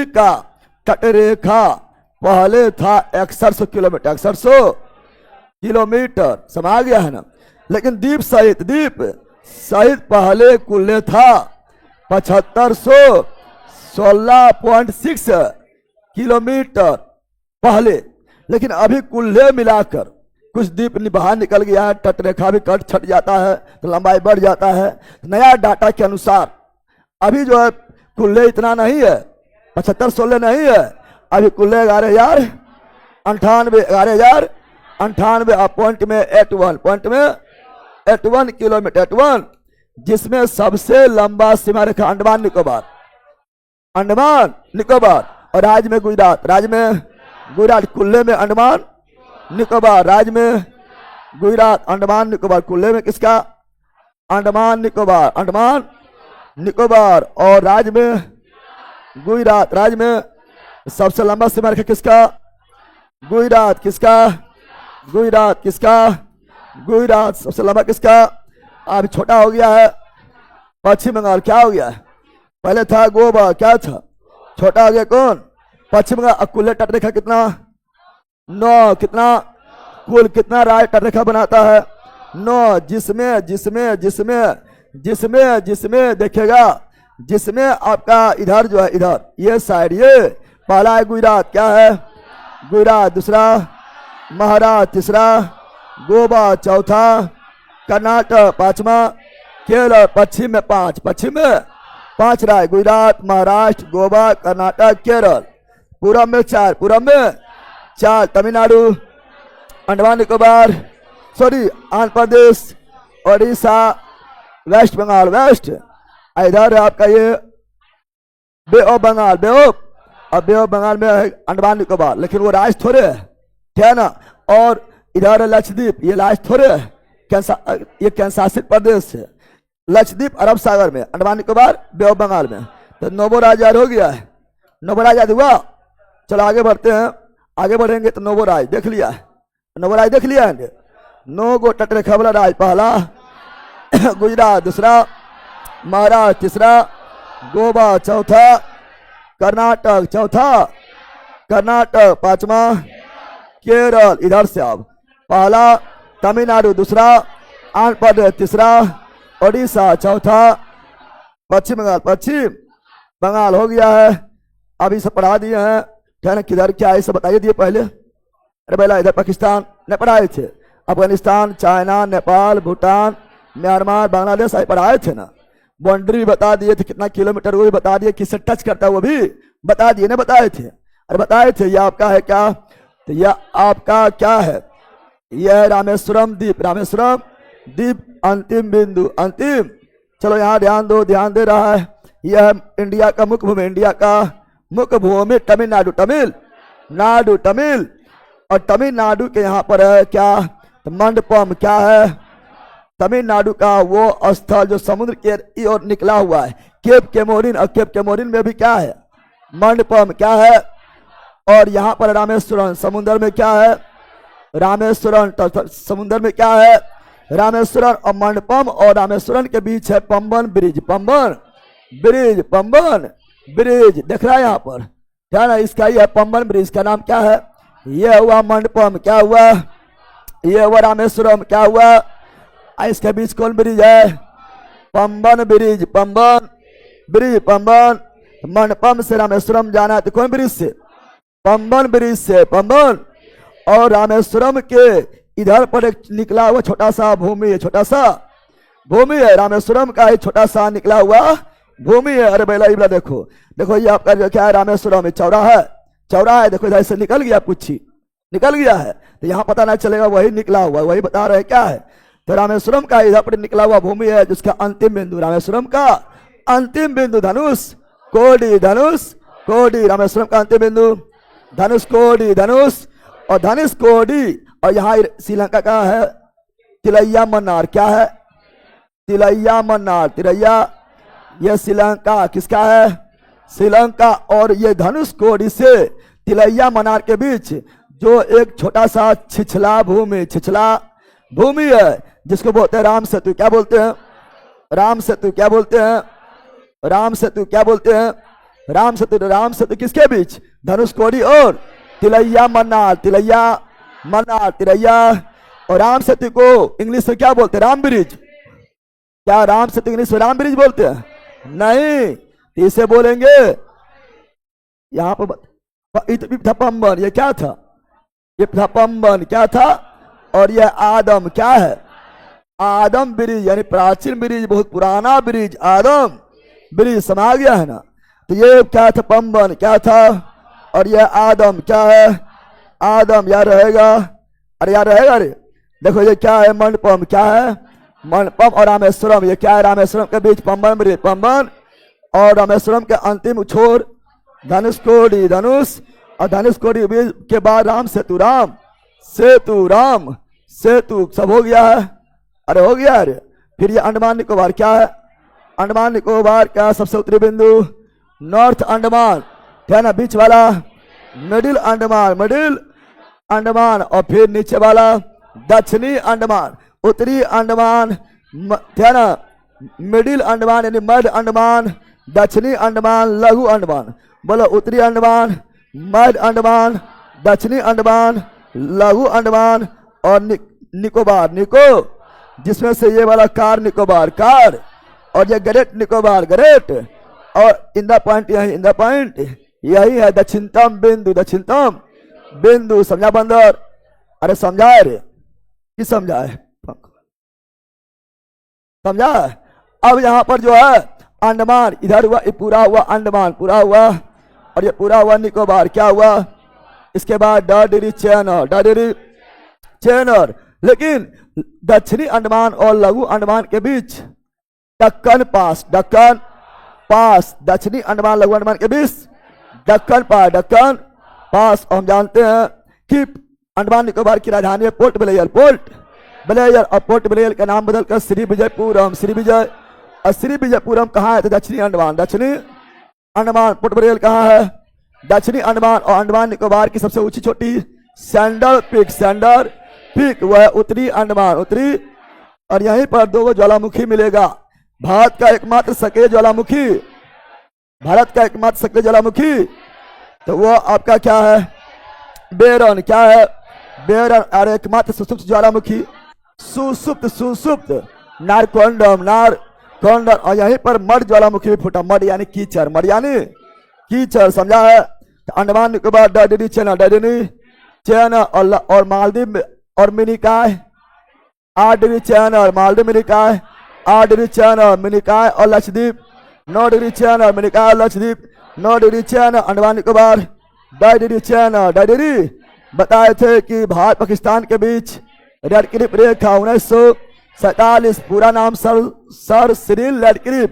[SPEAKER 1] का तटरेखा पहले था 6100 किलोमीटर, 6100 किलोमीटर, समझ गया है ना, लेकिन द्वीप सहित पहले कुल्ले था 7516.6 किलोमीटर पहले, लेकिन अभी कुल्ले मिलाकर कुछ द्वीप बाहर निकल गया है, तटरेखा भी कट छट जाता है तो लंबाई बढ़ जाता है। नया डाटा के अनुसार अभी जो है कुल्ले इतना नहीं है, 7516 नहीं है, अभी कुल्ले 11,098 पॉइंट में 81 किलोमीटर, 81, जिसमें सबसे लंबा सीमा रेखा अंडमान निकोबार और राज्य में गुजरात, कुल्ले में अंडमान निकोबार, राज्य में गुजरात, अंडमान निकोबार, कुल्ले में किसका अंडमान निकोबार और राज्य में गुजरात, राज्य में सबसे लंबा सीमा रेखा किसका गुजरात, गुजरात सबसे लंबा किसका, अब छोटा हो गया है पश्चिम बंगाल, क्या हो गया है पहले था गोवा, क्या था? छोटा आ गया कौन? पश्चिम का कुल तटरेखा कितना? 9। कितना कुल कितना राय तटरेखा बनाता है? 9। जिसमें जिसमें जिसमें जिसमें जिसमें देखिएगा, जिसमें आपका इधर जो है, इधर ये साइड, ये पहला है गुजरात, क्या है? गुजरात। दूसरा महाराष्ट्र, तीसरा गोवा, चौथा कर्नाटक, पांचवा केरल, पश्चिम में 5, पश्चिम में 5 राय, गुजरात, महाराष्ट्र, गोवा, कर्नाटक, केरल। पूरब में 4, पूरब में 4, Tamil Nadu, Andaman Nicobar, sorry Andhra Pradesh, Odisha, waste Bengal, waste. इधर है आपका ये बे ऑफ बंगाल, बे ऑफ, और बे ऑफ बंगाल में है अंडमान निकोबार, लेकिन वो राज्य थोड़े है, ठीक है ना। और इधर है लक्षद्वीप, ये राज्य थोड़े है, ये केंद्र शासित प्रदेश है। लक्षद्वीप अरब सागर में, अंडमान निकोबार बे ऑफ बंगाल में। तो नोबो राज याद हो गया है, नोबो राज याद हुआ। चलो आगे बढ़ते हैं, आगे बढ़ेंगे तो नोबो राज देख लिया है, नोबो राज देख लिया है। 9 गो तटरेखा वाला राज, पहला गुजरात, दूसरा महाराष्ट्र, तीसरा गोवा, चौथा कर्नाटक, चौथा कर्नाटक, पांचवा केरल, इधर से अब पहला तमिलनाडु, दूसरा आंध्र प्रदेश, तीसरा ओडिशा, चौथा पश्चिम बंगाल, पश्चिम बंगाल हो गया है। अभी सब पढ़ा दिए हैं, क्या किधर क्या है सब बताइए दिए पहले। अरे पहला इधर पाकिस्तान ने पढ़ाए थे, अफगानिस्तान, चाइना, नेपाल, भूटान, म्यांमार, बांग्लादेश आई पढ़ाए थे ना। बाउंड्री भी बता दिए थे, कितना किलोमीटर वो भी बता दिए, किससे टच करता है वो भी बता दिए ना, बताए थे। अरे बताए थे, ये आपका है क्या? तो यह आपका क्या है? यह रामेश्वरम द्वीप, रामेश्वरम द्वीप अंतिम बिंदु, अंतिम। चलो यहाँ ध्यान दो, ध्यान दे रहा है। यह इंडिया का मुख्य भूमि, इंडिया का मुख्य भूमि तमिलनाडु, तमिलनाडु, तमिल। और तमिलनाडु के यहाँ पर है क्या? तो मंडपम, क्या है? तमिलनाडु का वो स्थल जो समुद्र के ओर निकला हुआ है, केप केमोरिन, और केप केमोरिन में भी क्या है? मंडपम, क्या है? और यहाँ पर रामेश्वरम, समुद्र में क्या है? रामेश्वरम, समुद्र में क्या है? रामेश्वरम। और मंडपम और रामेश्वरम के बीच है Pamban bridge, Pamban bridge, Pamban bridge दिख रहा है यहाँ पर, क्या ना? इसका ही है पंबन ब्रिज, का नाम क्या है? ये हुआ मंडपम, क्या हुआ? ये हुआ रामेश्वरम, क्या हुआ? इसके बीच कौन ब्रिज है? Pamban bridge, Pamban bridge, Pamban. मंडपम से रामेश्वरम जाना है तो कौन ब्रिज से? पंबन ब्रिज से, पंबन। और रामेश्वरम के इधर पर एक निकला हुआ छोटा सा भूमि है, छोटा सा भूमि है, रामेश्वरम का एक छोटा सा निकला हुआ भूमि है। अरे बेला इबला देखो, देखो ये आपका जो क्या है? रामेश्वरम में चौराहा है, चौराहा है, देखो इधर से निकल गया, पुच्छी निकल गया है, तो यहाँ पता नहीं चलेगा वही निकला हुआ, वही बता रहे क्या है? तो रामेश्वरम का इधर पर निकला हुआ भूमि है, जिसका अंतिम बिंदु, रामेश्वरम का अंतिम बिंदु धनुष कोडी, धनुष कोडी, रामेश्वरम का अंतिम बिंदु धनुष कोडी, धनुष और धनुष कोडी। और यहाँ श्रीलंका का है तिलैया मन्नार, क्या है? तिलैया मन्नार, तिलैया, यह श्रीलंका किसका है? श्रीलंका। और ये धनुष कोडी से तिलैया मन्नार के बीच जो एक छोटा सा छिछला भूमि, छिछला भूमि है, जिसको बोलते हैं राम सेतु, क्या बोलते हैं? राम सेतु, क्या बोलते हैं? राम सेतु, क्या बोलते हैं? राम सेतु। राम सेतु किसके बीच? धनुष कोडी और तिलैया मन्नार, तिलैया मन्नार, तिलैया। और राम सेतु को इंग्लिश में क्या बोलते हैं? राम ब्रिज। क्या राम सेतु इंग्लिश में राम ब्रिज बोलते हैं? नहीं, इसे बोलेंगे यहाँ पर पंबन, ये क्या था? ये पंबन क्या था? और यह आदम, क्या है? आदम ब्रिज, यानी प्राचीन ब्रिज, बहुत पुराना ब्रिज, आदम ब्रिज, समा गया है ना। तो ये क्या था? पंबन, क्या था? और यह आदम, क्या है? आदम, याद रहेगा? अरे याद रहेगा? अरे देखो ये क्या है? मंडपम, क्या है? मंडपम। और रामेश्वरम, ये क्या है? रामेश्वरम के बीच पंबन ब्रिज, पंबन। और रामेश्वरम के अंतिम छोर धनुषकोडी, धनुष। और धनुषकोडी ब्रिज के बाद राम सेतु, राम सेतु, राम सेतु, सब हो गया है। अरे हो गया। अरे फिर ये अंडमान निकोबार, क्या है? अंडमान निकोबार का सबसे उत्तरी बिंदु नॉर्थ अंडमान, है ना? बीच वाला मिडिल अंडमान, मिडिल अंडमान। और फिर नीचे वाला दक्षिणी अंडमान, उत्तरी अंडमान, है ना? मिडिल अंडमान यानी मध्य अंडमान, दक्षिणी अंडमान, लघु अंडमान। बोलो उत्तरी अंडमान, मध्य अंडमान, दक्षिणी अंडमान, लघु अंडमान और निकोबार। निको जिसमें से ये वाला कार निकोबार कार, और ये ग्रेट निकोबार ग्रेट, और इन द पॉइंट यही, इन द पॉइंट यही है दक्षिणतम बिंदु, दक्षिणतम बिंदु। समझा बंदर? अरे समझाए रे कि समझाए? समझा? अब यहां पर जो है अंडमान इधर हुआ, ये पूरा हुआ अंडमान पूरा हुआ, और ये पूरा हुआ निकोबार। क्या हुआ? इसके बाद डाडिरी चैनर, डाडिरी चैनर। लेकिन दक्षिणी अंडमान और लघु अंडमान के बीच दक्कन पास, दक्कन पास, दक्षिणी अंडमान लघु अंडमान के बीच दक्कन पास, दक्कन पास। और हम जानते हैं कि अंडमान निकोबार की राजधानी है पोर्ट ब्लेयर, पोर्ट ब्लेयर, और पोर्ट ब्लेयर का नाम बदलकर श्री विजयपुरम, श्री विजय। और श्री विजयपुरम कहाँ है? तो दक्षिणी अंडमान, दक्षिणी अंडमान। पोर्ट ब्लेयर कहाँ है? दक्षिणी अंडमान। और अंडमान निकोबार की सबसे ऊंची चोटी सैंडल पीक, सैंडल पीक वह उत्तरी अंडमान, उत्तरी। और यहीं पर दो ज्वालामुखी मिलेगा। भारत का एकमात्र सक्रिय ज्वालामुखी, भारत का एकमात्र सक्रिय ज्वालामुखी, तो वो आपका क्या है? बेरन। क्या है? बेरन। और एकमात्र सुसुप्त ज्वालामुखी सुसुप्त, सुसुप्त नारकोंडम, नारकोंडम। और यहीं पर मड ज्वालामुखी भी फूटा, मड यानी कीचड़, मड यानी कीचड़। समझा है? तो अंडमान निकोबार डायडनी चैनल, डायडनी चैनल, और मालदीव और मिनिकाय, आठ channel, Maldives Minicoy, 8 degree channel, Minicoy और लक्षद्वीप 9 डिग्री चैनल, मिनिकाय और Lakshadweep 9 degree channel, Andaman Nicobar 10 degree channel, 10 degree. बताए थे कि भारत पाकिस्तान के बीच रेडक्लिफ रेखा 1947, पूरा नाम सर सिरिल रेडक्लिफ।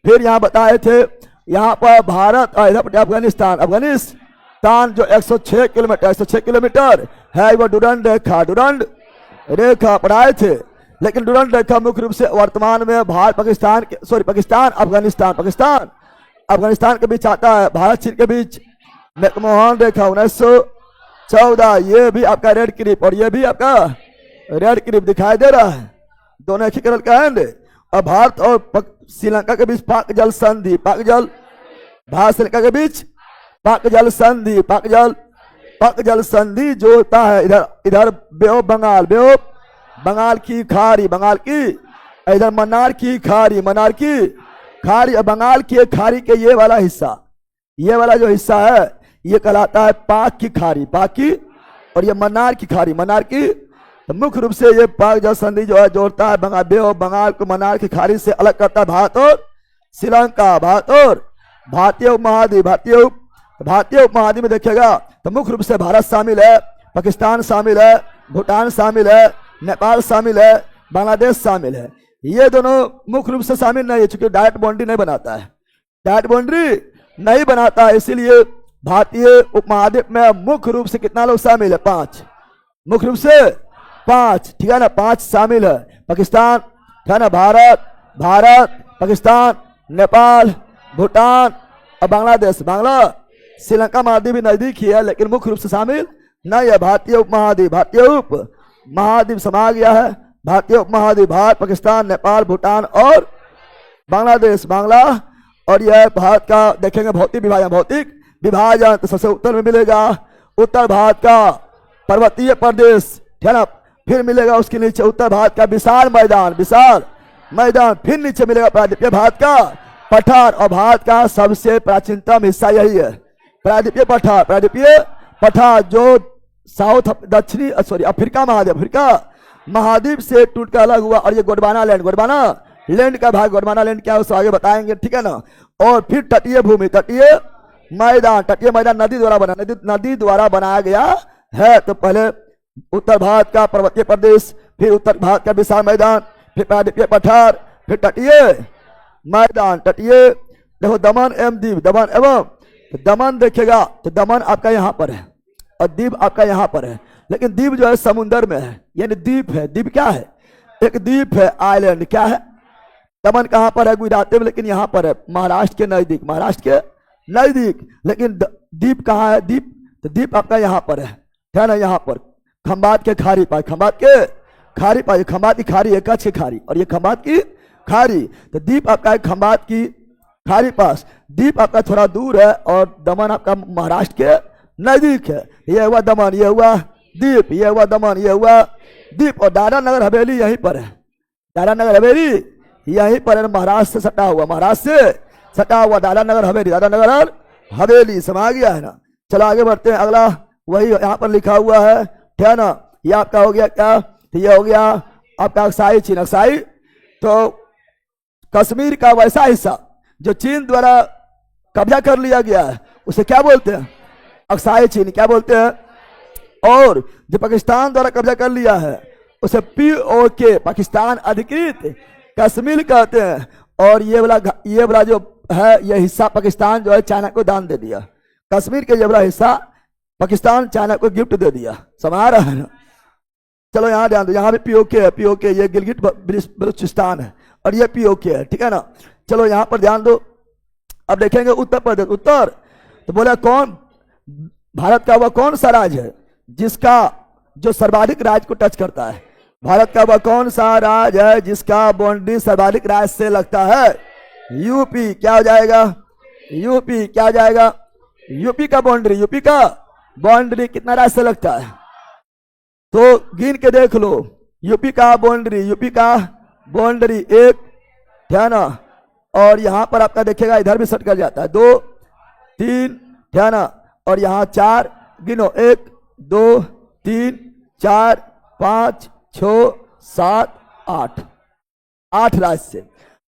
[SPEAKER 1] फिर यहाँ बताए थे यहाँ पर भारत और इधर अफगानिस्तान, अफगानिस्तान जो 106 किलोमीटर, 106 किलोमीटर है वो डुरंड रेखा, डुरंड रेखा पढ़ाए थे। लेकिन डुरंड रेखा मुख्य रूप से वर्तमान में भारत पाकिस्तान के, सॉरी पाकिस्तान अफगानिस्तान, पाकिस्तान अफगानिस्तान के बीच आता है, भारत चीन के बीच मैकमोहन रेखा 1914। ये भी आपका रेड क्लिप और ये भी आपका रेड क्लिप दिखाई दे रहा है, दोनों एक ही कलर का है। और भारत और श्रीलंका के बीच पाक जल संधि, पाक जल, भारत श्रीलंका के बीच पाक जल संधि, पाक जल संधि जो होता है इधर bay of Bengal, bay of Bengal की खाड़ी, बंगाल की, इधर मन्नार की खाड़ी, मन्नार की खाड़ी, और बंगाल की खाड़ी के ये वाला हिस्सा, ये वाला जो हिस्सा है ये कहलाता है पाक की खाड़ी, पाक की, और ये मन्नार की खाड़ी, मन्नार की। तो मुख्य रूप से ये पाक जल संधि जो है जोड़ता है बंगाल, बे ऑफ बंगाल को मन्नार की खाड़ी से अलग करता है भारत और श्रीलंका, भारत और भारतीय उपमहाद्वीप, भारतीय उपमहाद्वीप में देखिएगा तो मुख्य रूप से भारत शामिल है, पाकिस्तान शामिल है, भूटान शामिल है, नेपाल शामिल है, बांग्लादेश शामिल है। ये दोनों मुख्य रूप से शामिल नहीं है चूंकि डायरेक्ट बाउंड्री नहीं बनाता है, डायरेक्ट बाउंड्री नहीं बनाता है, इसीलिए भारतीय उपमहाद्वीप में मुख्य रूप से कितना लोग शामिल है? 5, मुख्य रूप से 5, ठीक है ना, 5 शामिल है। पाकिस्तान है ना, भारत, पाकिस्तान, नेपाल, भूटान और बांग्लादेश। श्रीलंका महाद्वीप भी नजदीक ही है लेकिन मुख्य रूप से शामिल नहीं है। भारतीय उपमहाद्वीप, भारतीय उपमहाद्वीप समा गया है, भारतीय उपमहाद्वीप भारत, पाकिस्तान, नेपाल, भूटान और बांग्लादेश, बांग्ला। और यह भारत का देखेंगे भौतिक विभाजन तो सबसे उत्तर में मिलेगा उत्तर भारत का पर्वतीय प्रदेश, ठीक है। फिर मिलेगा उसके नीचे उत्तर भारत का विशाल मैदान, फिर नीचे मिलेगा प्रायद्वीपीय भारत का पठार, और भारत का सबसे प्राचीनतम हिस्सा यही है प्रायद्वीपीय पठार जो साउथ दक्षिणी अफ्रीका महाद्वीप से टूट कर अलग हुआ। और ये गोंडवाना लैंड का भाग, गोंडवाना लैंड क्या है उसको आगे बताएंगे, ठीक है ना। और फिर तटीय भूमि, तटीय मैदान नदी द्वारा बनाया गया है। तो पहले उत्तर भारत का पर्वतीय प्रदेश, फिर उत्तर भारत का विशाल मैदान, फिर प्रायद्वीपीय पठार, फिर तटीय मैदान, देखो दमन एवं दीव, दमन देखेगा तो दमन आपका यहाँ पर है और दीव आपका यहाँ पर है, लेकिन दीव जो है समुद्र में है, यानी द्वीप है। द्वीप क्या है? एक द्वीप है, आइलैंड। क्या है? दमन कहाँ पर है? गुजरात में, लेकिन यहाँ पर है महाराष्ट्र के नजदीक। लेकिन द्वीप कहाँ है? द्वीप आपका यहाँ पर है ना, यहाँ पर खंबात के खाड़ी पाई, खंबात की खाड़ी है, कच्छ की खाड़ी और ये खंबात की खाड़ी। तो द्वीप आपका है खंबात की खाड़ी पास। दीप आपका थोड़ा दूर है और दमन आपका महाराष्ट्र के नजदीक है। ये हुआ दमन, ये हुआ दीप, ये हुआ दमन, ये हुआ दीप। और दादरा नगर हवेली यहीं पर है। दादरा नगर हवेली यहीं पर है, महाराष्ट्र से सटा हुआ, महाराष्ट्र से सटा हुआ दादरा नगर हवेली, दादरा नगर हवेली। समा गया है ना। चलो आगे बढ़ते हैं। अगला वही यहाँ पर लिखा हुआ है, ठीक है ना। ये आपका हो गया क्या, ये हो गया आपका अक्साई चीन। अक्साई तो कश्मीर का वैसा हिस्सा जो चीन द्वारा कब्जा कर लिया गया है, उसे क्या बोलते हैं, अक्साई चीन, क्या बोलते हैं। और जो पाकिस्तान द्वारा कब्जा कर लिया है उसे POK, पाकिस्तान अधिकृत कश्मीर कहते हैं। और ये वाला जो है, ये हिस्सा पाकिस्तान जो है चाइना को दान दे दिया। कश्मीर के ये वाला हिस्सा पाकिस्तान चाइना को गिफ्ट दे दिया। समझ रहा है ना। चलो यहाँ ध्यान दो, यहाँ पे POK है, POK ये गिलगिट बलूचिस्तान है और ये POK है, ठीक है ना। चलो यहाँ पर ध्यान दो। अब देखेंगे उत्तर प्रदेश। उत्तर तो बोला कौन, भारत का वह कौन सा राज्य है जिसका जो सर्वाधिक राज्य को टच करता है। भारत का वह कौन सा राज्य है जिसका बाउंड्री सर्वाधिक राज्य से लगता है। यूपी। क्या हो जाएगा, यूपी। क्या हो जाएगा, यूपी का बाउंड्री। यूपी का बाउंड्री कितना राज्य से लगता है, तो गिन के देख लो। यूपी का बाउंड्री, यूपी का बाउंड्री 1, है ना। और यहां पर आपका देखेगा इधर भी सट कर जाता है 2, 3, है ना। और यहाँ 4 गिनो, 1, 2, 3, 4, 5, 6, 7, 8, 8 राज्य से।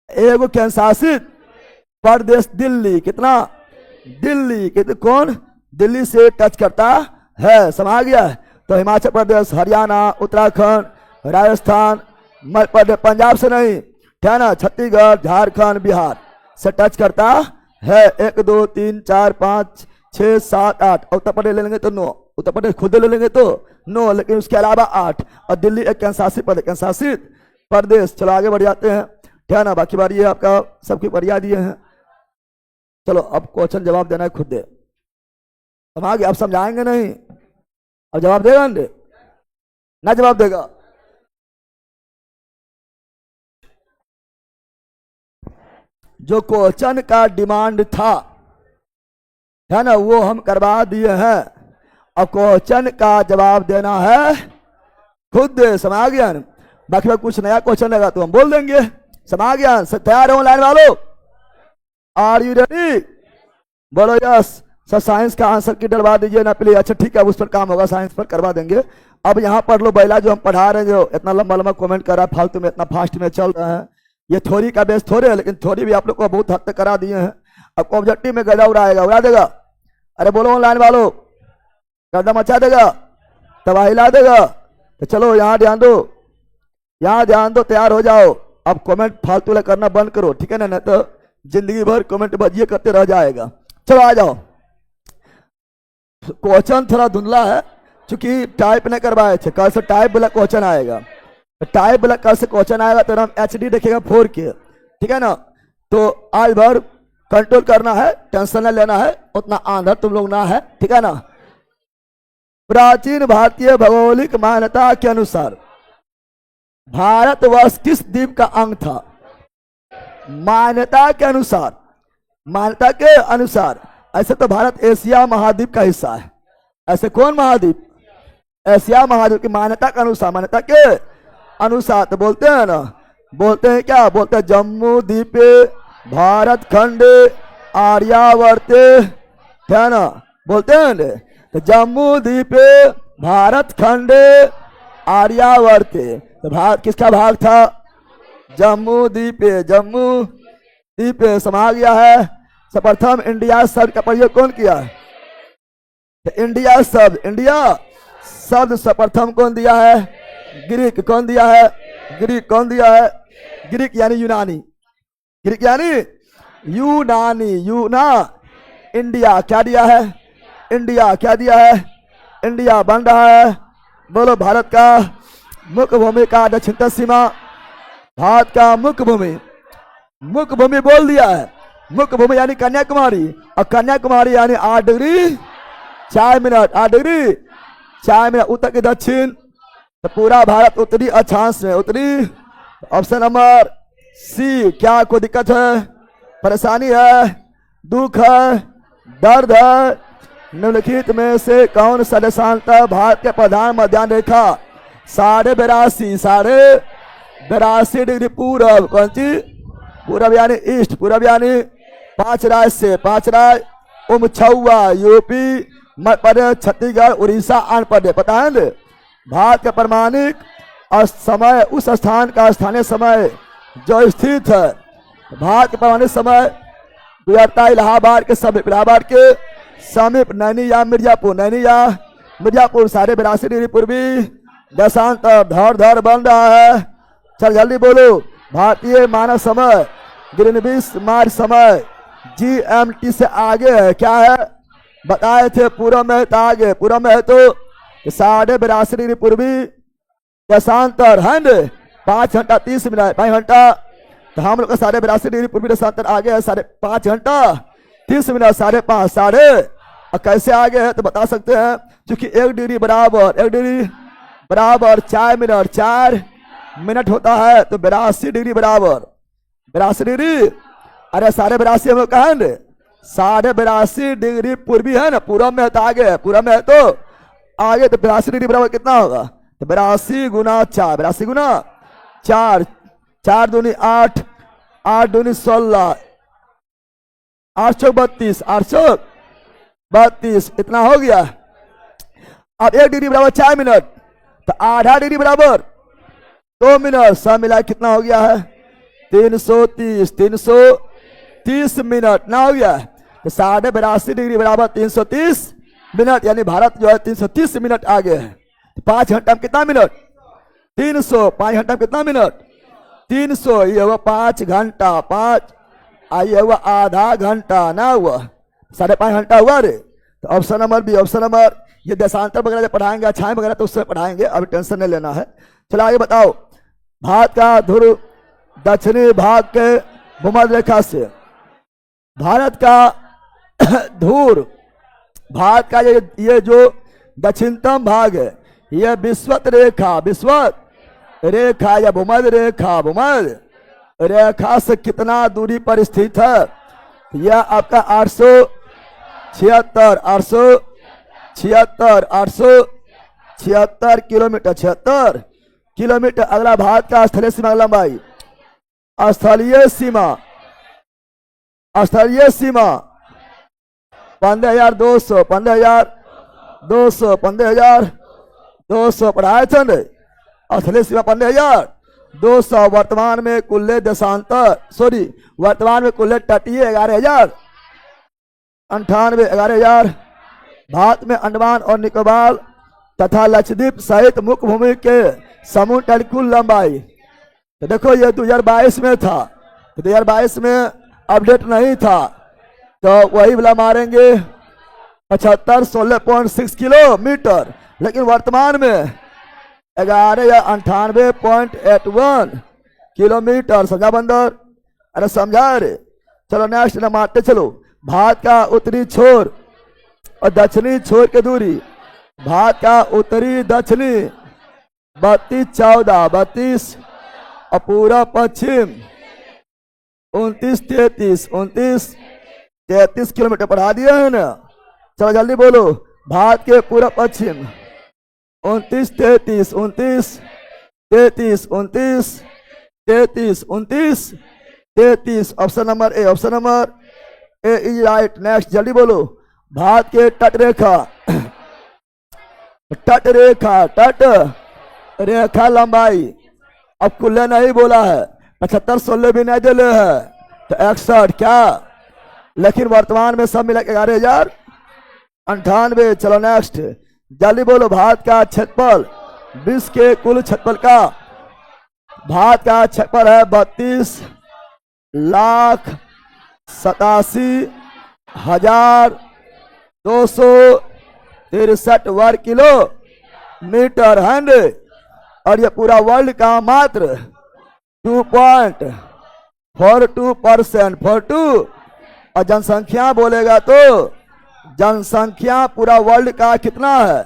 [SPEAKER 1] एगो केंद्र शासित प्रदेश दिल्ली। कितना, दिल्ली। कितने, कौन, दिल्ली से टच करता है। समझ गया। तो हिमाचल प्रदेश, हरियाणा, उत्तराखंड, राजस्थान, मध्य प्रदेश, पंजाब से नहीं, ठीक है ना, छत्तीसगढ़, झारखंड, बिहार से टच करता है। 1, 2, 3, 4, 5, 6, 7, 8। उत्तर प्रदेश ले लेंगे तो 9, उत्तर प्रदेश खुद ले लेंगे तो 9, लेकिन उसके अलावा 8। और दिल्ली एक केंद्र शासित प्रदेश, केंद्र शासित प्रदेश। चलो आगे बढ़ जाते हैं, ठीक है ना। बाकी बारी ये आपका सबकी बढ़िया दिए हैं। चलो अब क्वेश्चन जवाब देना है खुद दे। हम आगे आप समझाएंगे नहीं, अब जवाब देगा ना, जवाब देगा। जो क्वेश्चन का डिमांड था, है ना, वो हम करवा दिए हैं। अब क्वेश्चन का जवाब देना है खुद दे। समझ गया। बाकी में कुछ नया क्वेश्चन रहेगा तो हम बोल देंगे। समझ गया। तैयार हो लाइन वालों, आर यू रेडी, बोलो यस। सर साइंस का आंसर की डलवा दीजिए ना प्लीज। अच्छा ठीक है, उस पर काम होगा, साइंस पर करवा देंगे। अब यहाँ पढ़ लो पहला जो हम पढ़ा रहे हैं, जो इतना लंबा लंबा कमेंट कर रहा है फालतू में, इतना फास्ट में चल रहा है। ये थ्योरी का बेस थोड़े है, लेकिन थ्योरी भी आप लोग को बहुत हद तक करा दिए हैं। अब ऑब्जेक्टिव में गदा उड़ाएगा, उड़ा देगा। अरे बोलो ऑनलाइन वालों, गर्दा मचा देगा, तबाही ला देगा। तो चलो यहाँ ध्यान दो, यहाँ ध्यान दो, तैयार हो जाओ। अब कमेंट फालतू करना बंद करो, ठीक है ना, नहीं तो जिंदगी भर कमेंट बजिए करते रह जाएगा। चलो आ जाओ। क्वेश्चन थोड़ा धुंधला है क्योंकि टाइप नहीं करवाए थे। कल से टाइप वाला क्वेश्चन आएगा, टाइप वाला कल से क्वेश्चन आएगा तो हम HD देखेगा 4K, ठीक है ना। तो आज भर कंट्रोल करना है, टेंशन नहीं लेना है, उतना आंधर तुम लोग ना है, ठीक है ना। प्राचीन भारतीय भौगोलिक मान्यता के अनुसार भारतवर्ष किस द्वीप का अंग था। मान्यता के अनुसार, मान्यता के अनुसार। ऐसे तो भारत एशिया महाद्वीप का हिस्सा है। ऐसे कौन महाद्वीप, एशिया महाद्वीप की मान्यता के अनुसार, मान्यता के अनुसार। तो बोलते हैं ना, बोलते हैं क्या, बोलते हैं जम्मू द्वीप भारत खंड आर्यावर्त, है ना, बोलते हैं। तो जम्मू द्वीप भारत खंड आर्यावर्त, तो भारत किसका भाग था, जम्मू द्वीप, जम्मू द्वीप। समा गया है। सर्वप्रथम इंडिया शब्द का प्रयोग कौन किया है, तो इंडिया शब्द, इंडिया शब्द सर्वप्रथम कौन दिया है, ग्रीक। कौन दिया है, ग्रीक। कौन दिया है, ग्रीक यानी यूनानी, ग्रीक यानी यूनानी, यूना। इंडिया क्या दिया है, इंडिया क्या दिया है, इंडिया बन रहा है। बोलो भारत का मुख्य भूमि का दक्षिण सीमा, भारत का मुख्य भूमि, मुख्य भूमि बोल दिया है। मुख्य भूमि यानी कन्याकुमारी, और कन्याकुमारी यानी 8 डिग्री 4 मिनट, 8 डिग्री 4 मिनट उत्तर के दक्षिण। तो पूरा भारत उत्तरी अक्षांश में, उत्तरी। Option number C। क्या कोई दिक्कत है, परेशानी है, दुख है, दर्द है, निम्नलिखित में से कौन सा देशांतर भारत के प्रधान मध्यान्ह रेखा 82.5 डिग्री पूरब, कौन सी पूरब यानी ईस्ट, पूरब यानी 5 राज्य से 5 राज्य उमछुआ, यूपी, मध्य प्रदेश, छत्तीसगढ़, उड़ीसा, आंध्र प्रदेश। पता है ना भारत का प्रमाणिक समय उस स्थान का स्थानीय समय जो स्थित है। भारत के प्रमाणिक समय गुजराता इलाहाबाद के समीप, इलाहाबाद के समीप नैनी या मिर्जापुर, नैनी या मिर्जापुर 82.5 डिग्री पूर्वी देशांतर धड़ बन रहा है। चल जल्दी बोलो। भारतीय मानक समय ग्रीनविच मार्च समय GMT से आगे है, क्या है बताए थे, पूरब में तो आगे, पूरब में है तो 82.5 डिग्री पूर्वी देशांतर है 5 घंटा 30 मिनट, 5 घंटा, तो हम लोग का 82.5 डिग्री पूर्वी देशांतर आगे है 5 घंटा 30 मिनट, 5.5 साढ़े। और कैसे आगे है तो बता सकते हैं, क्योंकि 1 डिग्री बराबर 1 डिग्री बराबर 4 मिनट, 4 मिनट होता है, तो 82 डिग्री बराबर 82 डिग्री, अरे 82.5 हम लोग कहा है 82.5 डिग्री पूर्वी है ना, पूरब में है तो आगे है, पूरब में है तो आगे, तो 82 डिग्री बराबर कितना होगा, तो 82 गुना 4, 82 गुना 4, 4 दूनी 8, 8 दूनी 16, 8 चौक 32, 8 चौक 32, इतना हो गया। अब 1 डिग्री बराबर 4 मिनट, तो आधा डिग्री बराबर 2 मिनट, सब मिला कितना हो गया है 330 मिनट ना हो गया। तो 82.5 डिग्री बराबर 330 मिनट, यानी भारत जो है 330 मिनट आगे है। 5 घंटा में कितना मिनट 300, 5 घंटा में कितना मिनट 300, ये हुआ 5 घंटा, 5 ये हुआ आधा घंटा ना हुआ, 5.5 घंटा हुआ रे। तो option number B, option number, ये देशांतर वगैरह जब पढ़ाएंगे, अच्छाई वगैरह तो उससे पढ़ाएंगे, अभी टेंशन नहीं लेना है। चलो आगे बताओ। भारत का ध्रुव दक्षिणी भाग के भूमध्य रेखा से, भारत का ध्रुव, भारत का ये जो दक्षिणतम भाग है, यह विषुवत रेखा, विषुवत रेखा या भूमध्य रेखा, भूमध्य रेखा से कितना दूरी पर स्थित है, यह आपका 876 किलोमीटर, 76 किलोमीटर। अगला भारत का स्थलीय सीमा लंबाई, स्थलीय सीमा 15,200, 15,200 पढ़ाए थे न, स्थलीय सीमा 15,200। वर्तमान में कुल देशांतर, सॉरी वर्तमान में कुल तटीय 11,098, 11,000। भारत में अंडमान और निकोबार तथा लक्षद्वीप सहित मुख्य भूमि के समूह तल कुल लंबाई, तो देखो ये 2022 में था, तो 2022 में अपडेट नहीं था, तो वही वाला मारेंगे 75 किलोमीटर, लेकिन वर्तमान में 11,098.81 किलोमीटर। समझा बंदर, अरे समझा रे। चलो नेक्स्ट ना मारते चलो। भारत का उत्तरी छोर और दक्षिणी छोर की दूरी, भारत का उत्तरी दक्षिणी 32-14, 32 और पूरा पश्चिम 29-33 किलोमीटर पढ़ा दिया है ना। चलो जल्दी बोलो। भारत के पूरा पश्चिम 29-33, option number A, option number A is right. Next जल्दी बोलो। भारत के तट रेखा लंबाई, अब कुल्ले नहीं बोला है, 75 16 भी नहीं दिले है, तो 61 क्या, लेकिन वर्तमान में सब मिला 11,098। चलो नेक्स्ट जल्दी बोलो। भारत का क्षेत्रफल, विश्व के कुल क्षेत्रफल का, भारत का क्षेत्रफल है 32,87,263 वर्ग किलोमीटर है, और ये पूरा वर्ल्ड का मात्र 2.42%, 42। और जनसंख्या बोलेगा तो जनसंख्या पूरा वर्ल्ड का कितना है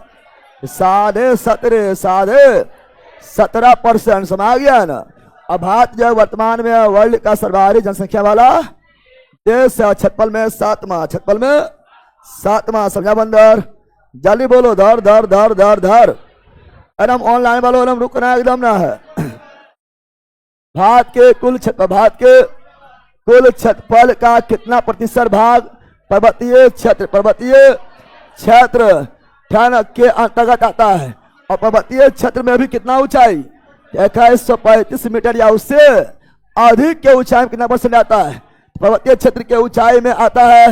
[SPEAKER 1] 17.5%। समझ गया ना। अब भारत जो वर्तमान में वर्ल्ड का सर्वाधिक जनसंख्या वाला तेज से छतपल में सातवां, छतपल में सातवां, समझा बंदर? जल्दी बोलो, धर धर धर धर धर। एकदम ऑनलाइन वालों एकदम रुकना एकदम ना है। भारत के कुल क्षेत्रफल का कितना प्रतिशत भाग पर्वतीय क्षेत्र के अंतर्गत आता है? और पर्वतीय क्षेत्र में भी कितना ऊंचाई? 2135 मीटर या उससे अधिक के ऊंचाई में कितना परसेंट आता है? पर्वतीय क्षेत्र के ऊंचाई में आता है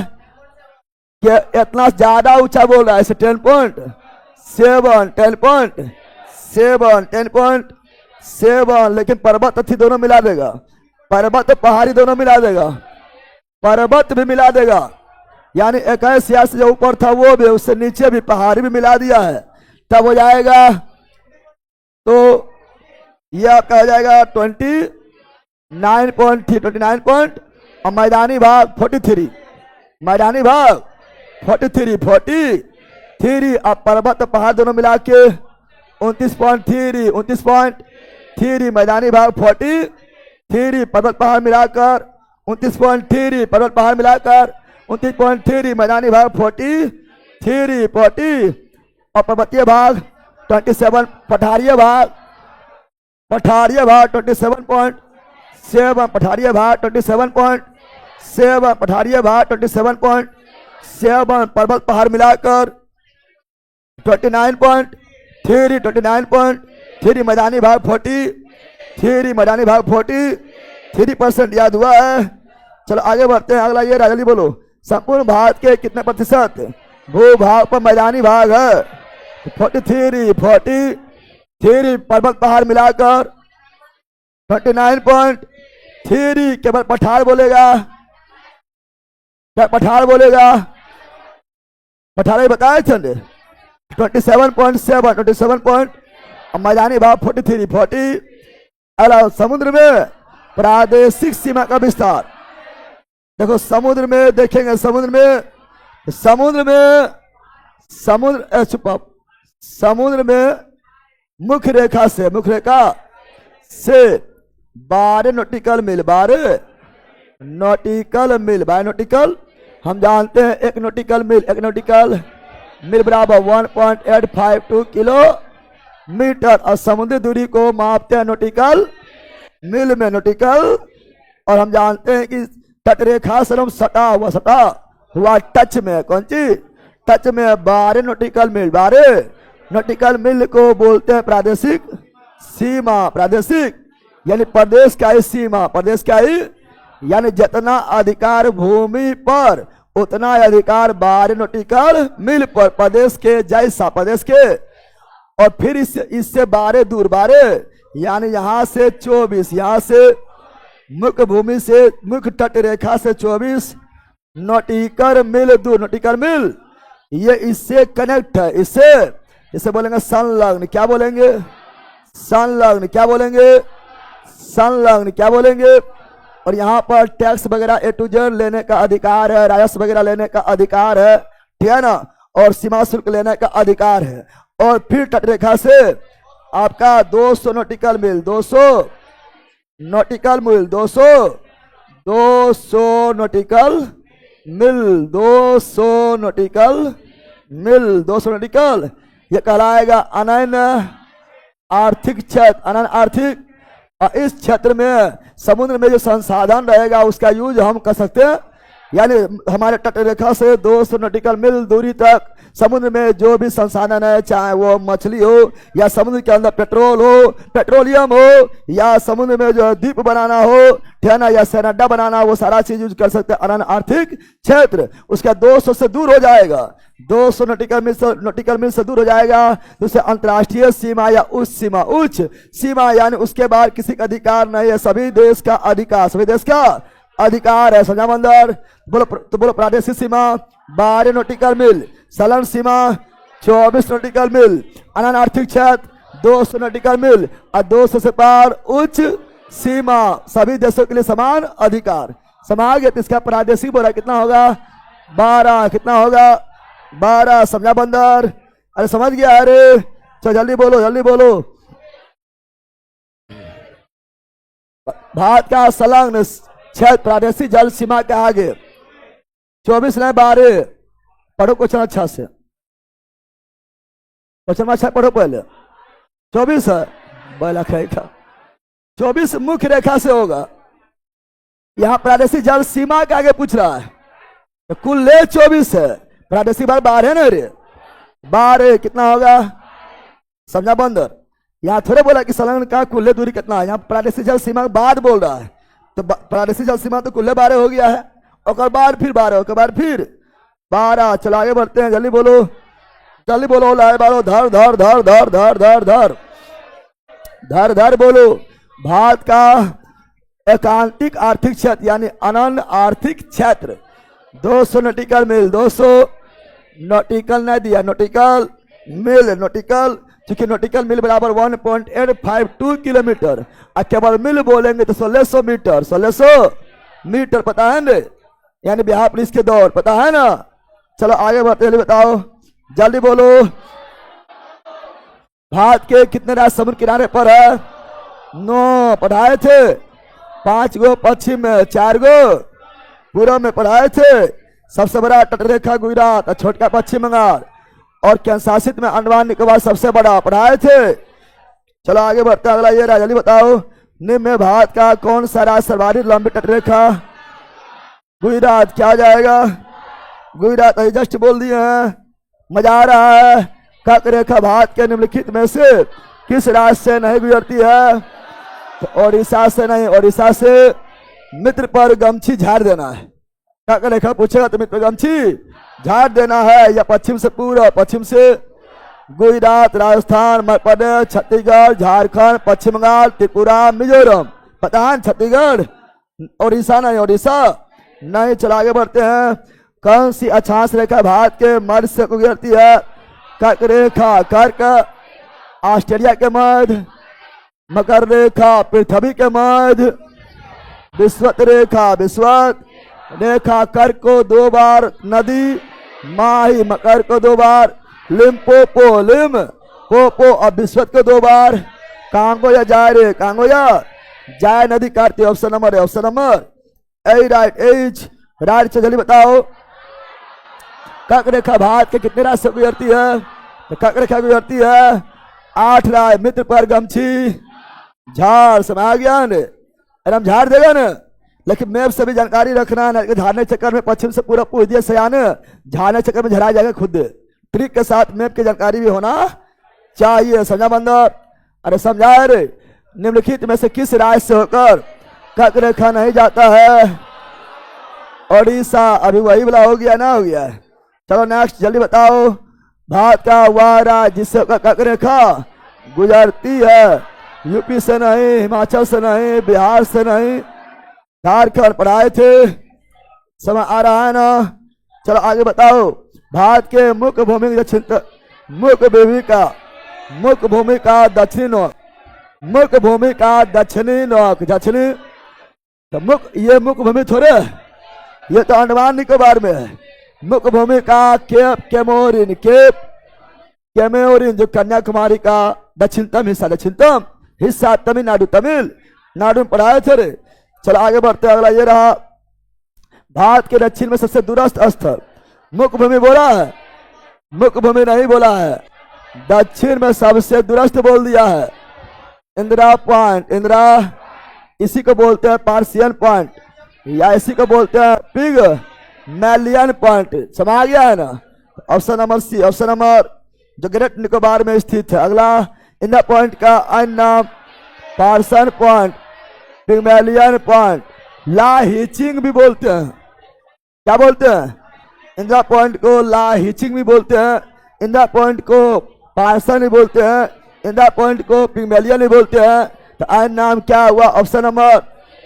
[SPEAKER 1] कि इतना ज्यादा ऊंचा बोल रहा है, 10.7, 10.7, लेकिन पर्वत थी दोनों मिला देगा, पर्वत पहाड़ी दोनों मिला देगा, पर्वत भी मिला देगा, यानी 21 से जो ऊपर था वो भी, उससे नीचे भी पहाड़ी भी मिला दिया है, तब हो जाएगा। तो यह आपका हो जाएगा 29 और मैदानी भाग 43, मैदानी भाग 43, अब पर्वत पहाड़ दोनों मिला के 29.3, मैदानी भाग 43, पर्वत पहाड़ मिलाकर 29.3, पर्वत पहाड़ मिलाकर 29.3, मैदानी भाग 40 और पर्वतीय भाग 27, पठारीय भाग 27.7, पठारीय भाग 27.7, पठारीय भाग 27.7, पर्वत पहाड़ मिलाकर 29.3, मैदानी भाग 43, मैदानी भाग 43% याद हुआ है। चलो आगे बढ़ते हैं, अगला ये राजली बोलो, संपूर्ण भारत के कितने प्रतिशत भूभाग पर मैदानी भाग है? 43, पर्वत पहाड़ मिलाकर 29.3, केवल पठार बोलेगा, क्या पठार बोलेगा? पठार ही बताए थे 27.7, मैदानी भाग 43। अला समुद्र में प्रादेशिक सीमा का विस्तार देखो, समुद्र में देखेंगे, समुद्र में मुख्य रेखा से 12 नॉटिकल मील, 12 नॉटिकल हम जानते हैं, एक नॉटिकल मील बराबर 1.852 किलोमीटर, और समुद्री दूरी को मापते हैं नॉटिकल मील में, और हम जानते हैं कि तटरेखा से हम सटा हुआ टच में, कौन सी टच में 12 नॉटिकल मील को बोलते हैं प्रादेशिक सीमा, यानी प्रदेश का ही सीमा, यानी जितना अधिकार भूमि पर उतना अधिकार 12 नॉटिकल मील पर, प्रदेश के जैसा प्रदेश के, और फिर इससे 12 दूर, 12 यानी यहाँ से 24, यहाँ से मुख्य भूमि से मुख्य तट रेखा से 24 नॉटिकल मील दूर, ये इससे कनेक्ट है, इसे बोलेंगे संलग्न, क्या बोलेंगे? संलग्न, क्या बोलेंगे? और यहाँ पर टैक्स वगैरह A to Z लेने का अधिकार है, राजस्व वगैरह लेने का अधिकार है, ठीक है ना, और सीमा शुल्क लेने का अधिकार है। और फिर तटरेखा से आपका 200 नॉटिकल मील, 200 नॉटिकल मील, ये कहलाएगा अनन्य आर्थिक क्षेत्र, और इस क्षेत्र में समुद्र में जो संसाधन रहेगा उसका यूज हम कर सकते हैं, यानी हमारे तटरेखा से 200 नॉटिकल मील दूरी तक समुद्र में जो भी संसाधन है, चाहे वो मछली हो या समुद्र के अंदर पेट्रोल हो, पेट्रोलियम हो, या समुद्र में जो द्वीप बनाना हो, ठीक है ना, या सैनड्डा बनाना, वो सारा चीज यूज कर सकते हैं। अनन्य आर्थिक क्षेत्र उसका 200 से दूर हो जाएगा, 200 नॉटिकल मील से दूर हो जाएगा, तो उसे अंतर्राष्ट्रीय सीमा या उच्च सीमा, यानी उसके बाद किसी का अधिकार नहीं है, सभी देश का अधिकार है, समझा बंदर? बोलो प्रादेशिक सीमा 12 नॉटिकल मील, संलग्न सीमा 24 नॉटिकल मील, अनन्य आर्थिक क्षेत्र 200 नॉटिकल मील, और 200 से पार उच्च सीमा, सभी देशों के लिए समान अधिकार। समझ गए? इसका प्रादेशिक बोला कितना होगा? 12, कितना होगा? 12, समझा बंदर? अरे समझ गया? अरे चलो जल्दी बोलो। भारत का संलग्न क्षेत्र प्रादेशिक जल सीमा के आगे 24 नहीं 12। पढ़ो क्वेश्चन अच्छा से, क्वेश्चन अच्छा पढ़ो पहले। 24 है बला था। 24 मुख्य रेखा से होगा। यहाँ प्रादेशिक जल सीमा के आगे पूछ रहा है, तो कुल ले 24 है, प्रादेशिक बार 12 है ना रे, 12 कितना होगा, समझा बंदर। यहाँ थोड़े बोला कि संलग्न का कुल्ले दूरी कितना है, यहाँ प्रादेशिक जल सीमा के बाद बोल रहा है, तो प्रादेशिक जल सीमा तो कुल्ले 12 हो गया है, और बाद फिर 12, और बाद फिर 12। चलो आगे बढ़ते हैं, जल्दी बोलो जल्दी बोलो, लाए बालो, धर धर धर धर धर धर धर धर धर बोलो। भारत का एकांतिक आर्थिक क्षेत्र यानी अनन्य आर्थिक क्षेत्र 200 नॉटिकल मील, 200 नॉटिकल नहीं दिया, नॉटिकल मील, नॉटिकल, चूंकि नॉटिकल मील बराबर 1.852 किलोमीटर, और केवल मील बोलेंगे तो 1600 मीटर, 1600 मीटर पता है ना, यानी बिहार पुलिस के दौर पता है ना। चलो आगे बढ़ते हैं, बताओ जल्दी बोलो। भारत के कितने राज्य समुद्र किनारे पर है, 9 पढ़ाए थे, 5 गो पश्चिम में, 4 गो पूर्व में पढ़ाए थे। सबसे बड़ा तटरेखा गुजरात और छोटका पश्चिम बंगाल, और केंद्र शासित में अंडमान निकोबार सबसे बड़ा पढ़ाए थे। चलो आगे बढ़ते हैं, अगला ये रहा, जल्दी बताओ। निम्न में भारत का कौन सा राज्य सर्वाधिक लंबी तटरेखा, गुजरात, क्या जाएगा, गुजरात, जस्ट बोल दिए हैं, मजा आ रहा है। कर्क रेखा भारत के निम्नलिखित में से किस राज्य से नहीं गुजरती है, तो ओडिशा से नहीं, ओडिशा से मित्र पर गमछी झाड़ देना है। कर्क रेखा पूछेगा तो मित्र पर गमछी झाड़ देना है, या पश्चिम से पूर्व, पश्चिम से गुजरात, राजस्थान, मध्य प्रदेश, छत्तीसगढ़, झारखंड, पश्चिम बंगाल, त्रिपुरा, मिजोरम, पता है छत्तीसगढ़, ओडिशा नहीं, ओडिशा नहीं। चलो आगे बढ़ते हैं, कौन सी अक्षांश रेखा भारत के मध्य से गुजरती है, कर्क रेखा, कर्क ऑस्ट्रेलिया के मध्य, मकर रेखा पृथ्वी के मध्य, विषुवत रेखा, विषुवत रेखा कर्क को 2 बार नदी, माही मकर को 2 बार, लिम्पोपो लिम्पोपो और विषुवत को 2 बार, कांगो या जायरे, कांगो या जाय नदी काटती है। ऑप्शन नंबर है, ऑप्शन नंबर ए राइट, एच राइट। से जल्दी बताओ, कर्क रेखा भारत के कितने राज्य से गुजरती है, तो कर्क रेखा गुजरती है 8 राज्य। मित्र पर गमछी झाड़, समझ आ गया न, एकदम झाड़ देगा ना, लेकिन मैप से भी जानकारी रखना है, झाड़ने चक्कर में पश्चिम से पूरा पूछ दिया सयान, झाड़ने चक्कर में झड़ा जाएगा खुद। ट्रिक के साथ मैप की जानकारी भी होना चाहिए, समझा बंदर, अरे समझा रे। निम्नलिखित में से किस राज्य से होकर कर्क रेखा नहीं जाता है, ओडिशा, अभी वही वाला हो गया ना, हो गया। चलो नेक्स्ट जल्दी बताओ, भारत का वह राज्य जिससे कर्क रेखा गुजरती है, यूपी से नहीं, हिमाचल से नहीं, बिहार से नहीं, झारखंड पढ़ाए थे, समय आ रहा है ना। चलो आगे बताओ, भारत के मुख्य भूमि दक्षिण, मुख्य भूमि का दक्षिणी नोक, मुख्य भूमि का दक्षिणी नोक, दक्षिणी, तो ये मुख्य भूमि थोड़े, ये तो अंडमान निकोबार में है। मुख्य भूमि का केप कैमोरिन, केप कैमोरिन जो कन्याकुमारी का दक्षिणतम हिस्सा तमिलनाडु में पढ़ाए थे रे। चलो आगे बढ़ते हैं, अगला ये रहा, भारत के दक्षिण में सबसे दूरस्थ स्थल, मुख्य भूमि बोला है, मुख्य भूमि नहीं बोला है, दक्षिण में सबसे दूरस्थ बोल दिया है, इंदिरा पॉइंट, इंदिरा, इसी को बोलते हैं पार्सियन पॉइंट, या इसी को बोलते हैं पिग मैलियन पॉइंट, समझ गया है ना। Option number C, option number जो ग्रेट निकोबार में स्थित है। अगला, इंदिरा पॉइंट का अन्य नाम Parson Point, Pygmalion Point, La Hiching भी बोलते हैं, क्या बोलते हैं, इंदिरा पॉइंट को ला हिचिंग भी बोलते हैं, इंदिरा पॉइंट को पार्सन भी बोलते हैं, इंदिरा पॉइंट को पिग्मेलियन भी बोलते हैं। तो अन्य नाम क्या हुआ, ऑप्शन नंबर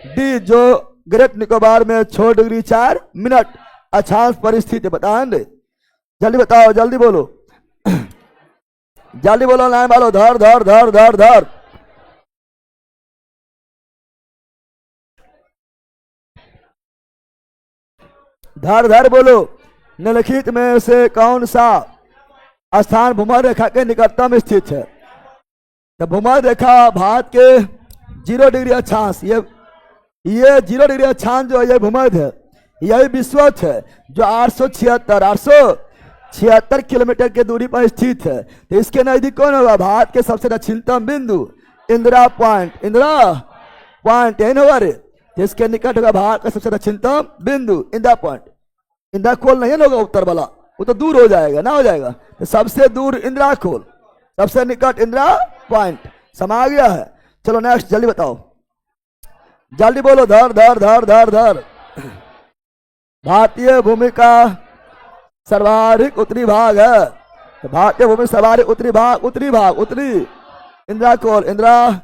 [SPEAKER 1] डी, जो ग्रेट निकोबार में 6 डिग्री 4 मिनट अक्षांश पर स्थित है, बताएंगे, जल्दी बताओ, जल्दी बोलो जल्दी बोलो, लाइन वालो, धर धर धर धर धर, धर धर बोलो। निम्नलिखित में से कौन सा स्थान भूमध्य रेखा के निकटतम स्थित है, तो भूमध्य रेखा भारत के 0 डिग्री अक्षांश, ये 0 डिग्री अक्षांश जो है ये भूमध्य है, यही विश्वत है जो 876 किलोमीटर की दूरी पर स्थित है। तो इसके नजदीक कौन होगा? भारत के सबसे दक्षिणतम बिंदु इंदिरा पॉइंट। इंदिरा पॉइंट यही होगा रे। तो इसके निकट होगा भारत का सबसे दक्षिणतम बिंदु इंदिरा पॉइंट। इंदिरा खोल नहीं होगा उत्तर वाला, वो तो दूर हो जाएगा ना, हो जाएगा। तो सबसे दूर इंदिरा खोल, सबसे निकट इंदिरा पॉइंट। समा गया है। चलो नेक्स्ट जल्दी बताओ, जल्दी बोलो। धर धर धर धर धर। भारतीय भूमि का सर्वाधिक उत्तरी भाग है। तो भारतीय भूमि सर्वाधिक उत्तरी भाग, उत्तरी इंदिरा कोल, इंदिरा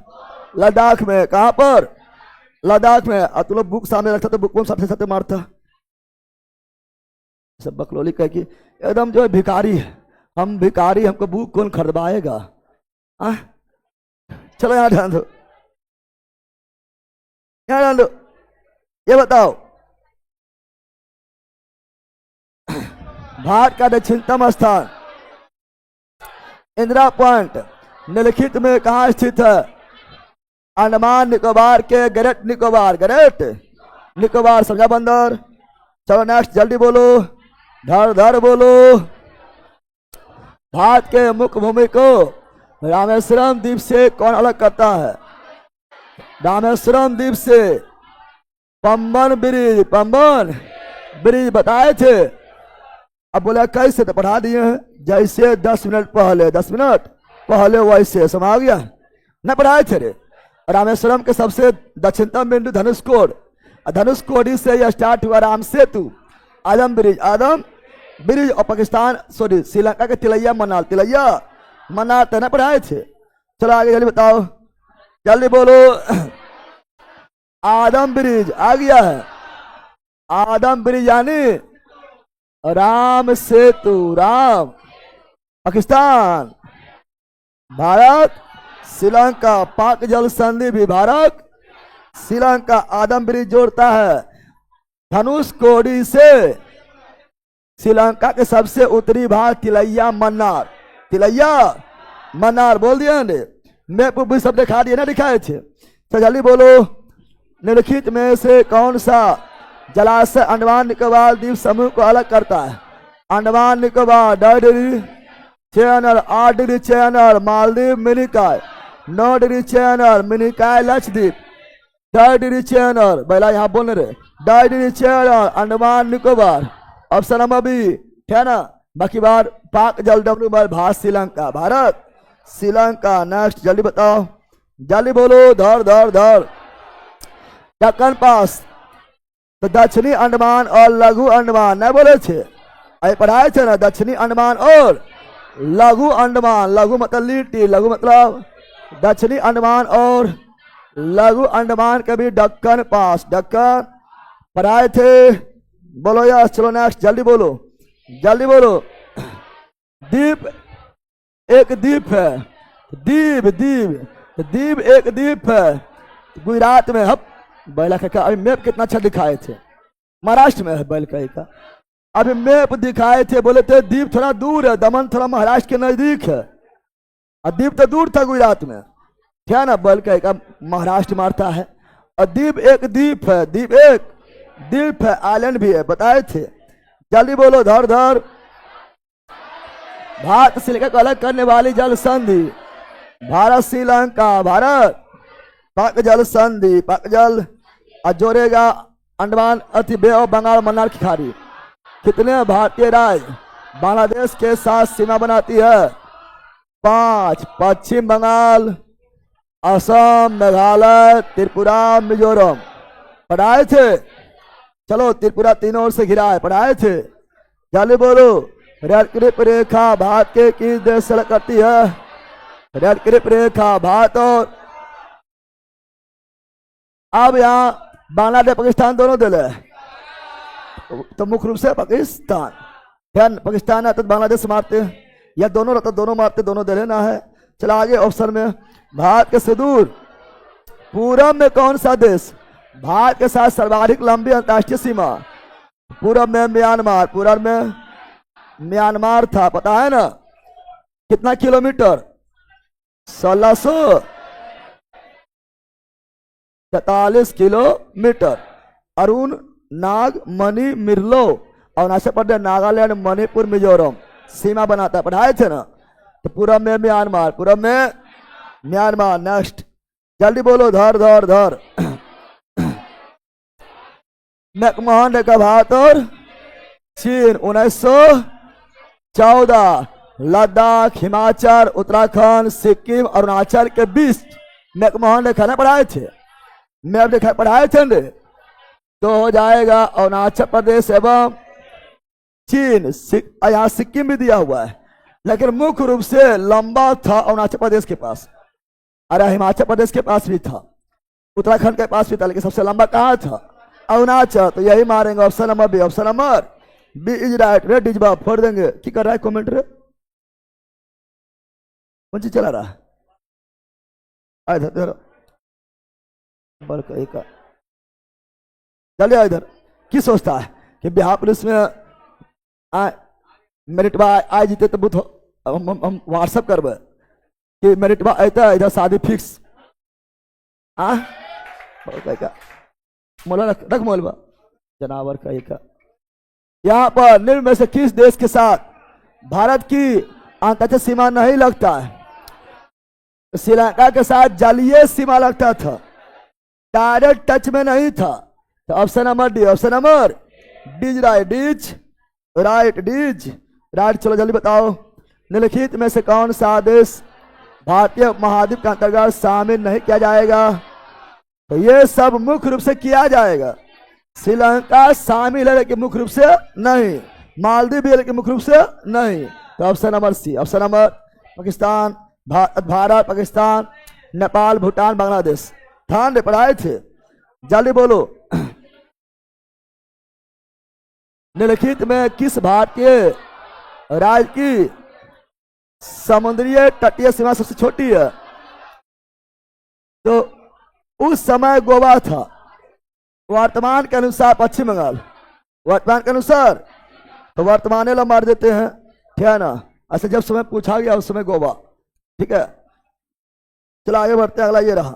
[SPEAKER 1] लद्दाख में। कहां पर? लद्दाख में। और तुम लोग बुक सामने रखता तो बुक में सबसे सत्य मारता। सब बकलोली कह कि एकदम जो है भिखारी है, हम भिखारी, हमको बुक कौन खरीदवाएगा? चलो यहाँ ध्यान दो, यहाँ ध्यान दो। ये बताओ, भारत का दक्षिणतम स्थान इंदिरा पॉइंट निम्नलिखित में कहां स्थित है? अंडमान निकोबार के ग्रेट निकोबार समझा बंदर। चलो नेक्स्ट जल्दी बोलो, धर धर बोलो। भारत के मुख्य भूमि को रामेश्वरम द्वीप से कौन अलग करता है? रामेश्वरम द्वीप से पंबन ब्रिज बताए थे। अब बोला कैसे? तो पढ़ा दिए हैं, जैसे 10 मिनट पहले वैसे। समा गया न? पढ़ाए थे रे। रामेश्वरम के सबसे दक्षिणतम बिंदु धनुषकोड से यह स्टार्ट हुआ राम सेतु, आदम ब्रिज और पाकिस्तान श्रीलंका के तिलैया मनार तने पढ़ाए थे। चलो आगे जल्दी बताओ, जल्दी बोलो। आदम ब्रिज आ गया है। आदम ब्रिज यानी राम सेतु, राम पाकिस्तान, भारत श्रीलंका, पाक जल संधि भी भारत श्रीलंका। आदम ब्रिज जोड़ता है धनुषकोडी से श्रीलंका के सबसे उत्तरी भाग तिलैया मन्नार बोल दिया ने। मैप भी सब दिखा दिए ना, दिखाए थे। तो जल्दी बोलो, निम्नलिखित में से कौन सा जलाशय अंडमान निकोबार द्वीप समूह को अलग करता है? Andaman Nicobar 10 degree channel, 8 degree channel Maldives Minicoy, 9 degree channel Minicoy Lakshadweep, 10 degree channel पहला यहाँ बोलने रहे, 10 degree channel Andaman Nicobar. Option number B है ना। बाकी बार पाक जल डब्ल्यू भारत श्रीलंका। नेक्स्ट जल्दी बताओ, जल्दी बोलो, धर धर धर। दक्कन पास तो दक्षिणी अंडमान और लघु अंडमान नहीं बोले थे, अरे पढ़ाए थे ना। दक्षिणी अंडमान और लघु अंडमान, लघु मतलब लिट्टी, लघु मतलब दक्षिणी अंडमान और लघु अंडमान के भी दक्कन पास, दक्कन पढ़ाए थे। बोलो यस। चलो नेक्स्ट जल्दी बोलो, जल्दी बोलो। द्वीप एक द्वीप है, द्वीप एक द्वीप है गुजरात में। हब बैला का अभी मैप कितना अच्छा दिखाए थे, महाराष्ट्र में है बैलकाई का। अभी मैप दिखाए थे, बोले थे द्वीप थोड़ा दूर है, दमन थोड़ा महाराष्ट्र के नजदीक है, और द्वीप तो दूर था गुजरात में, क्या ना। बैलकाई का महाराष्ट्र मारता है। और द्वीप एक द्वीप है, द्वीप है, आइलैंड भी है, बताए थे। जल्दी बोलो, धर धर। भारत श्रीलंका को अलग करने वाली जल संधि भारत श्रीलंका, भारत पाक जल संधि, पाक जल और जोड़ेगा अंडमान अति बे और बंगाल मन्नार की खाड़ी। कितने भारतीय राज्य बांग्लादेश के साथ सीमा बनाती है? 5। पश्चिम बंगाल, असम, मेघालय, त्रिपुरा, मिजोरम। पढ़ाए थे। चलो त्रिपुरा तीनों ओर से घिरा है, पढ़ाए थे। जल्दी बोलो, रेड क्लिप रेखा भारत के किस देश से करती है? रेड क्लिप रेखा भारत और अब यहाँ बांग्लादेश पाकिस्तान दोनों दिल है, तो मुख्य रूप से पाकिस्तान। पाकिस्तान है तो बांग्लादेश मारते हैं, या दोनों रहता दोनों मारते, दोनों दिल ना है। चला आगे ऑप्शन में, भारत के सुदूर पूरब में कौन सा देश भारत के साथ सर्वाधिक लंबी अंतर्राष्ट्रीय सीमा? पूरब में म्यांमार, पूरब में म्यांमार था, पता है ना। कितना किलोमीटर? 1643 किलोमीटर। अरुण नाग मणि मिर्लो अरुणाचल प्रदेश नागालैंड मणिपुर मिजोरम सीमा बनाता है, पढ़ाए थे ना। तो पूरब में म्यांमार, पूरब में म्यांमार। नेक्स्ट जल्दी बोलो, धर धर धर। मैकमोहन रेखा भारत और चीन 1914 लद्दाख, हिमाचल, उत्तराखंड, सिक्किम, अरुणाचल के बीच मैकमोहन रेखा ने पढ़ाए थे, मैप रेखा पढ़ाए थे ने। तो हो जाएगा अरुणाचल प्रदेश एवं चीन। यहाँ सिक्किम भी दिया हुआ है, लेकिन मुख्य रूप से लंबा था अरुणाचल प्रदेश के पास। अरे हिमाचल प्रदेश के पास भी था, उत्तराखंड के पास भी था, लेकिन सबसे लंबा कहाँ था? अरुणाचल। तो यही मारेंगे option number B. Option number B is right. रे डिजबा फोड़ देंगे। की कर रहा है कमेंट रे? कौन चीज चला रहा है? इधर चलिए इधर। की सोचता है कि बिहार पुलिस में मेरिट आ जीते तो हम व्हाट्सअप करबे कि मेरिट अता इधर शादी फिक्स। मोला रख मोलबा जनावर का एक। यहाँ पर निम्न में से किस देश के साथ भारत की अंतर्राष्ट्रीय सीमा नहीं लगता है? श्रीलंका के साथ जलीय सीमा लगता था, डायरेक्ट टच में नहीं था। तो option number D. Option number D's right. D's right, D's right. चलो जल्दी बताओ, निम्नलिखित में से कौन सा देश भारतीय महाद्वीप के अंतर्गत शामिल नहीं किया जाएगा? तो ये सब मुख्य रूप से किया जाएगा। श्रीलंका शामिल है लेकिन मुख्य रूप से नहीं, मालदीव भी है लेकिन मुख्य रूप से नहीं। तो option number C. Option number Pakistan, Bharat, Pakistan, Nepal, Bhutan, Bangladesh. ध्यान दे, पढ़ाए थे। जल्दी बोलो, निम्नलिखित में किस भारतीय राज्य की समुद्रीय तटीय सीमा सबसे छोटी है? तो उस समय गोवा था, वर्तमान के अनुसार पश्चिम बंगाल, वर्तमान के अनुसार। तो वर्तमान ला मार देते हैं, ठीक है ना? ऐसे जब समय पूछा गया उस समय गोवा, ठीक है। चलो आगे बढ़ते हैं। अगला ये रहा,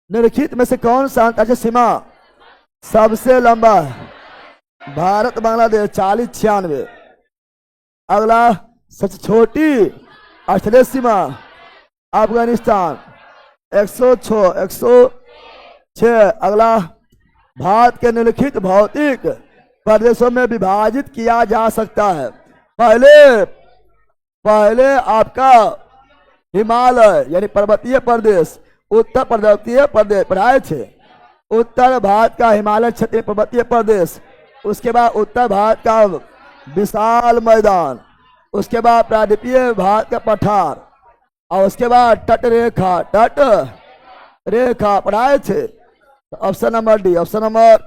[SPEAKER 1] निम्नलिखित में से कौन सा अंतर्राष्ट्रीय सीमा सबसे लंबा है? भारत बांग्लादेश 40-96। अगला सबसे छोटी ऑस्ट्रेलिया सीमा अफगानिस्तान 106। अगला भारत के निम्नलिखित भौतिक प्रदेशों में विभाजित किया जा सकता है। पहले आपका हिमालय यानी पर्वतीय प्रदेश, उत्तर पर्वतीय प्रदेश पढ़ाए थे। उत्तर भारत का हिमालय क्षेत्रीय पर्वतीय प्रदेश, उसके बाद उत्तर भारत का विशाल मैदान, उसके बाद प्रायद्वीपीय भारत का पठार, और उसके बाद तट रेखा पढ़ाए थे। तो option number D. Option number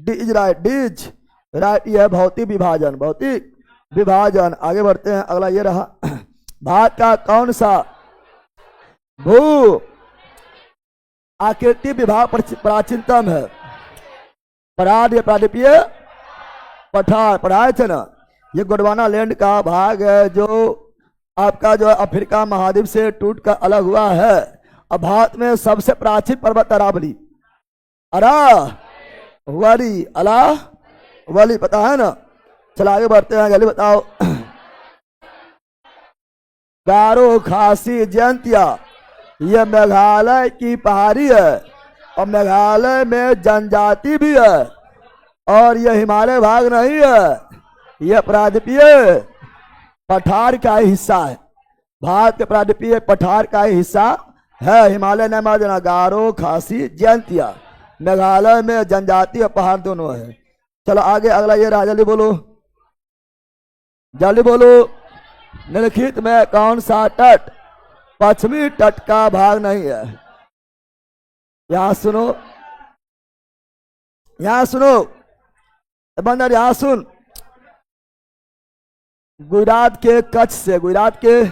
[SPEAKER 1] D is right. D's right. यह भौतिक विभाजन, भौतिक विभाजन। आगे बढ़ते हैं। अगला ये रहा, भारत का कौन सा भू आकृति विभाग प्राचीनतम है? पराद या प्रायद्वीपीय पठार पढ़ाए थे ना। ये गोंडवाना लैंड का भाग है जो आपका जो अफ्रीका महाद्वीप से टूट कर अलग हुआ है। अब भारत में सबसे प्राचीन पर्वत अरावली, अरावली, अलावली पता है ना। चलो आगे बढ़ते हैं। जल्दी बताओ, गारो, खासी, जयंतिया ये मेघालय की पहाड़ी है और मेघालय में जनजाति भी है, और यह हिमालय भाग नहीं है, यह प्रायद्वीपीय पठार का हिस्सा है। भारत के प्रायद्वीपीय पठार का हिस्सा है। हिमालय ने मार देना। गारो, खासी, जयंतिया मेघालय में जनजाति और पहाड़ दोनों है। चलो आगे अगला ये रहा, जल्दी बोलो, जल्दी बोलो। निम्नलिखित में कौन सा तट पश्चिमी तट का भाग नहीं है? यहां सुनो, यहां सुनो बंदर, यहां सुन। गुजरात के कच्छ से, गुजरात के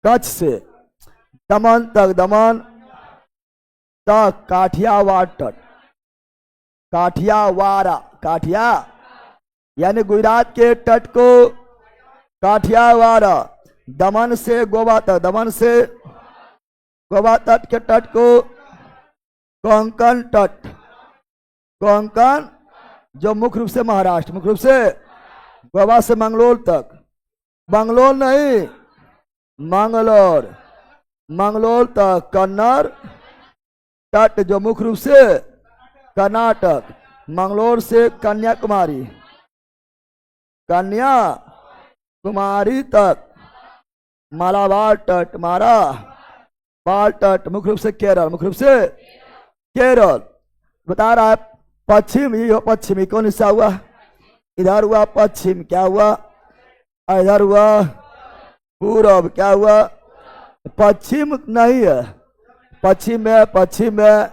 [SPEAKER 1] कच्छ से दमन तक, दमन तक काठियावाड़ तट, काठियावाड़ा, काठिया यानी गुजरात के तट को काठियावाड़, दमन से गोवा तक, दमन से गोवा तट के तट को कोंकण तट, कोंकण जो मुख्य रूप से महाराष्ट्र, मुख्य रूप से गोवा से मंगलोर तक, बंगलोर नहीं मंगलोर, मंगलोर तक कन्नड़ तट जो मुख्य रूप से कर्नाटक, मंगलोर से कन्याकुमारी, कन्याकुमारी तक मालाबार तट, मालाबार तट मुख्य रूप से केरल, मुख्य रूप से केरल बता रहा है। पश्चिम, ये हो पश्चिमी, कौन हिस्सा हुआ? इधर हुआ पश्चिम, क्या हुआ? इधर हुआ पूरब, क्या हुआ? पश्चिम नहीं है, पश्चिम में, पश्चिम में,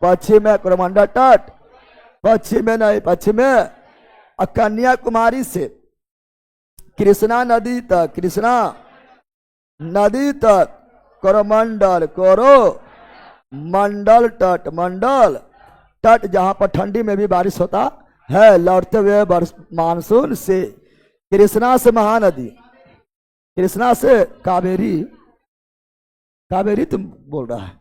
[SPEAKER 1] पश्चिम में कोरमंडल तट, पश्चिम में नहीं, पश्चिम में कन्याकुमारी से कृष्णा नदी तक, कृष्णा नदी तक कोरोमंडल, कोरोमंडल तट, मंडल तट जहां पर ठंडी में भी बारिश होता है लौटते हुए मानसून से। कृष्णा से महानदी, कृष्णा से कावेरी, कावेरी तुम बोल रहा है,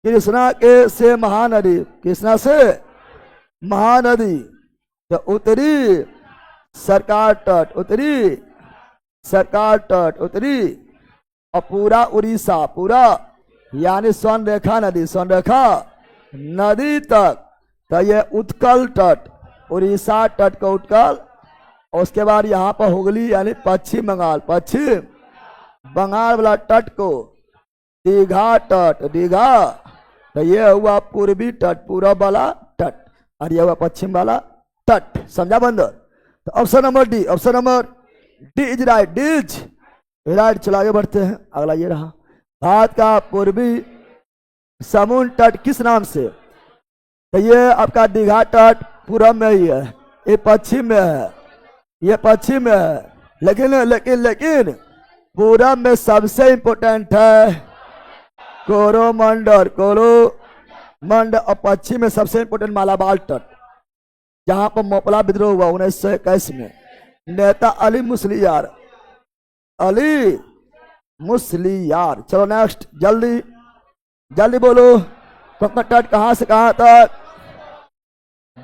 [SPEAKER 1] कृष्णा के से महानदी, कृष्णा से महानदी तो उत्तरी सरकार तट, उत्तरी सरकार तट, उत्तरी और पूरा उड़ीसा, पूरा यानी स्वर्णरेखा नदी, स्वर्णरेखा नदी तक तो ये उत्कल तट, उड़ीसा तट का उत्कल। और उसके बाद यहाँ पर हुगली यानी पश्चिम बंगाल, पश्चिम बंगाल वाला तट को दीघा तट, दीघा तो ये हुआ पूर्वी तट, पूरब वाला तट, और ये हुआ पश्चिम वाला तट। समझा बंदर? तो option number D, option number D is right, D is right. चलो आगे बढ़ते हैं, अगला ये रहा। भारत का पूर्वी समुद्र तट किस नाम से? तो ये आपका दीघा तट पूरब में ही है, ये पश्चिम में है, ये पश्चिम में है, लेकिन लेकिन लेकिन पूरब में सबसे इंपोर्टेंट है कोरोमंडल, कोरोमंडल। और पश्चिम में सबसे इंपोर्टेंट मालाबार तट, जहां पर मोपला विद्रोह हुआ 1921 में। नेता अली मुसलियार, अली मुसलियार। चलो नेक्स्ट, जल्दी जल्दी बोलो। कोंकण तट कहां से कहां तक?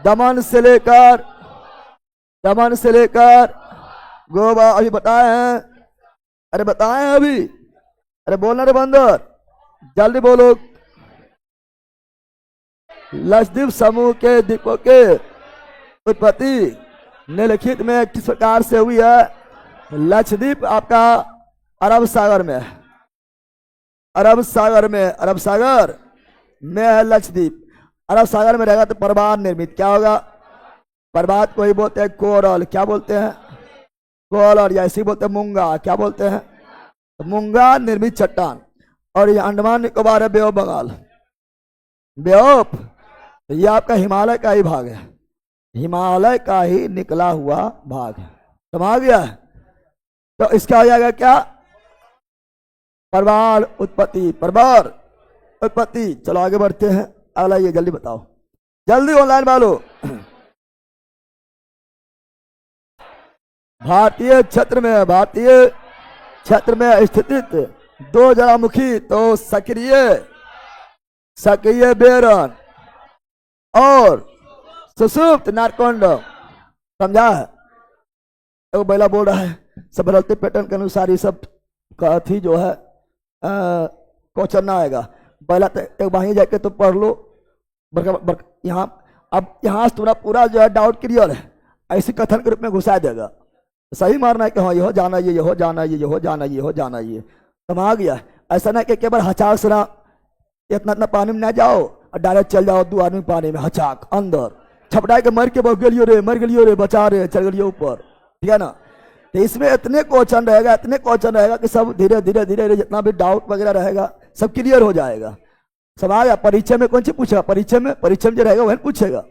[SPEAKER 1] दमन से लेकर, दमन से लेकर गोवा। अभी बताए हैं, अरे बताए हैं अभी, अरे बोलना रे बंदर, जल्दी बोलो। लक्षद्वीप समूह के द्वीपों के उत्पत्ति निम्नलिखित में किस प्रकार से हुई है? लक्षद्वीप आपका अरब सागर में, अरब सागर में, अरब सागर में है लक्षद्वीप। अरब सागर में रहेगा तो पर्वत निर्मित, क्या होगा? पर्वत को ही बोलते हैं कोरल, क्या बोलते हैं? कोरल, या इसी बोलते हैं मूंगा, क्या बोलते हैं? तो मूंगा निर्मित चट्टान। और ये अंडमान निकोबार है, बे ऑफ बंगाल, बे ऑफ, तो ये आपका हिमालय का ही भाग है, हिमालय का ही निकला हुआ भाग है। समझ गया? तो इसका हो जाएगा क्या? परवाल उत्पत्ति, परवार उत्पत्ति। चलो आगे बढ़ते हैं, अगला ये जल्दी बताओ, जल्दी ऑनलाइन वालों। भारतीय क्षेत्र में, भारतीय क्षेत्र में स्थित दो ज्वालामुखी तो सक्रिय, सक्रिय बेरन और सुसुप्त नारकोंडम। समझा है? तो बैला बोल रहा है सब बदलते पैटर्न के अनुसार ये सब का थी जो है क्वेश्चन ना आएगा। पहला तो एक बाही जाके तो पढ़ लो यहाँ। अब यहाँ से तुम्हारा पूरा जो है डाउट क्लियर है, ऐसे कथन के रूप में घुसा देगा। सही मारना है कि हाँ ये हो जाना, ये हो जाना, ये हो जाना, ये हो जाना, ये समझ गया। ऐसा ना कि केवल हचाक से ना इतना इतना पानी में ना जाओ और डायरेक्ट चल जाओ 2 आदमी पानी में, हचाक अंदर छपटा के मर के बह गलियो रे, मर गलियो रे, बचा रे, चल गलियो ऊपर, ठीक है ना। तो इसमें इतने क्वेश्चन रहेगा, इतने क्वेश्चन रहेगा कि सब धीरे धीरे धीरे जितना भी डाउट वगैरह रहेगा सब क्लियर हो जाएगा। सवाल परीक्षा में कौन सी पूछेगा? परीक्षा में जो रहेगा वही पूछेगा।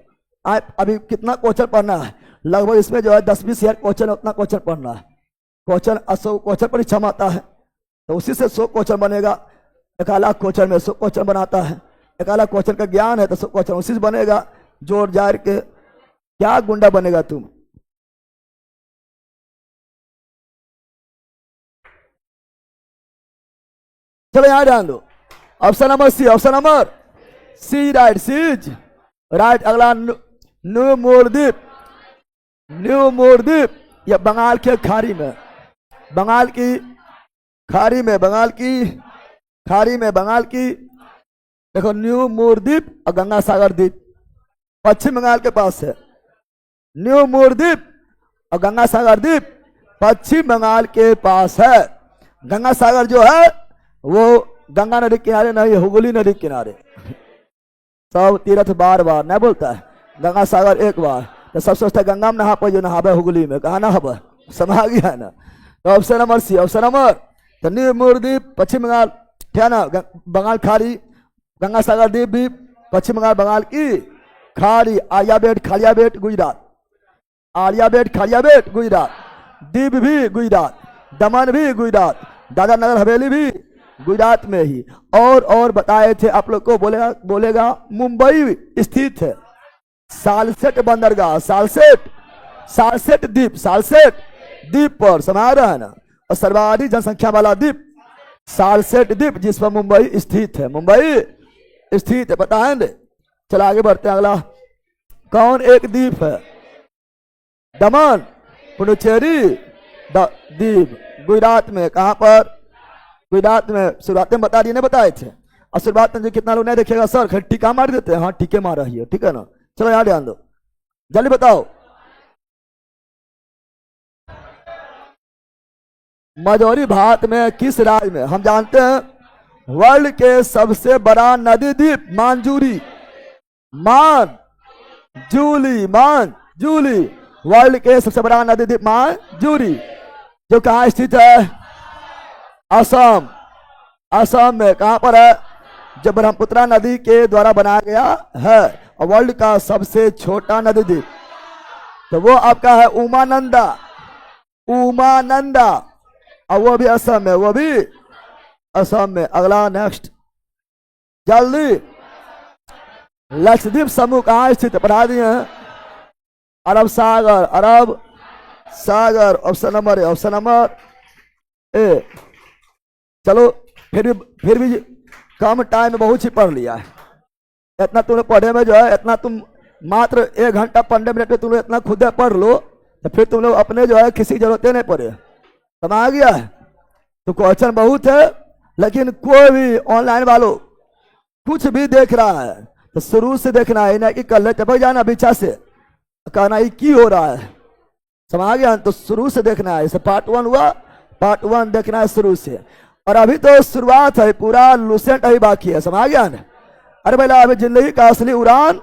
[SPEAKER 1] अभी कितना क्वेश्चन पढ़ना है? लगभग इसमें जो है 10-20 हजार क्वेश्चन, उतना क्वेश्चन पढ़ना है। क्वेश्चन 100 क्वेश्चन परीक्षा में आता है तो उसी से 100 क्वेश्चन बनेगा। 1 लाख क्वेश्चन में 100 क्वेश्चन बनाता है। 1 लाख क्वेश्चन का ज्ञान है तो 100 क्वेश्चन उसी से बनेगा। जोर जार के क्या गुंडा बनेगा तुम? चलो यहां ध्यान दो। Option number C, option number C right, C's right. अगला न्यू मोरदीप। न्यू मोरदीप या बंगाल के खाड़ी में, बंगाल की खाड़ी में, बंगाल की खाड़ी में, बंगाल की देखो न्यू मोरदीप और गंगा सागर द्वीप पश्चिम बंगाल के पास है। न्यू मोरदीप और गंगा सागर द्वीप पश्चिम बंगाल के पास है। गंगा सागर जो है वो गंगा नदी किनारे नहीं, हुगली नदी किनारे। सब तीर्थ बार बार नहीं बोलता है, गंगा सागर एक बार। तो सब सोचता है गंगा में नहा पे, जो नहावे हुगली में, कहा नहावे, समझ गया है ना। तो option number C, option number तो न्यू मोरदीप पश्चिम बंगाल, ठीक है ना, बंगाल खाड़ी, गंगा सागर द्वीप भी पश्चिम बंगाल बंगाल की खाड़ी। आर्याबेट खालियाबेट गुजरात, आर्याबेट खालियाबेट गुजरात, दीप भी गुजरात, दमन भी गुजरात, दादरा नगर हवेली भी गुजरात में ही। और बताए थे आप लोग को, बोलेगा मुंबई स्थित है सालसेट बंदरगाह, सालसेट द्वीप, सालसेट द्वीप पर, समझ रहा है ना। और सर्वाधिक जनसंख्या वाला द्वीप सालसेट द्वीप, जिस पर मुंबई स्थित है, मुंबई स्थित है, पता है। चलो आगे बढ़ते हैं। अगला कौन एक द्वीप है? दमन, पुडुचेरी द्वीप गुजरात में। कहां पर? गुजरात में। शुरुआत में बता दिए, नहीं बताए थे। और शुरुआत में जो कितना लोग नहीं देखेगा सर टीका मार देते हैं, हाँ टीके मार रही है, ठीक है ना। चलो यहाँ ध्यान दो, जल्दी बताओ। मजौरी भारत में किस राज्य में? हम जानते हैं वर्ल्ड के सबसे बड़ा नदी द्वीप मांजूरी, मांजूली, वर्ल्ड के सबसे बड़ा नदी द्वीप मांजूरी, जो कहाँ स्थित है? असम, असम में। कहां पर है? जो ब्रह्मपुत्र नदी के द्वारा बनाया गया है, और वर्ल्ड का सबसे छोटा नदी द्वीप तो वो आपका है उमानंदा, उमानंदा, और वो भी असम में, वो भी असम में। अगला नेक्स्ट जल्दी। लक्षद्वीप समूह कहाँ स्थित है? पढ़ा दिए हैं। अरब सागर, अरब सागर option number A, option number A. चलो फिर भी कम टाइम में बहुत ही पढ़ लिया है। इतना तुमने पढ़े में जो है, इतना तुम मात्र 1 घंटा 15 मिनट में तुम लोग इतना खुद पढ़ लो, तो फिर तुम लोग अपने जो है किसी की जरूरत नहीं पड़े, समझ आ गया है। तो क्वेश्चन बहुत है, लेकिन कोई भी ऑनलाइन वालों कुछ भी देख रहा है तो शुरू से देखना है, ना कि कल टपक जाना पीछा से कहना ये की हो रहा है, समझ आ गया। तो शुरू से देखना है, जैसे पार्ट 1 हुआ, पार्ट 1 देखना है शुरू से। और अभी तो शुरुआत है, पूरा लूसेंट अभी बाकी है, समझ गया ना। अरे भैया अभी जिंदगी का असली उड़ान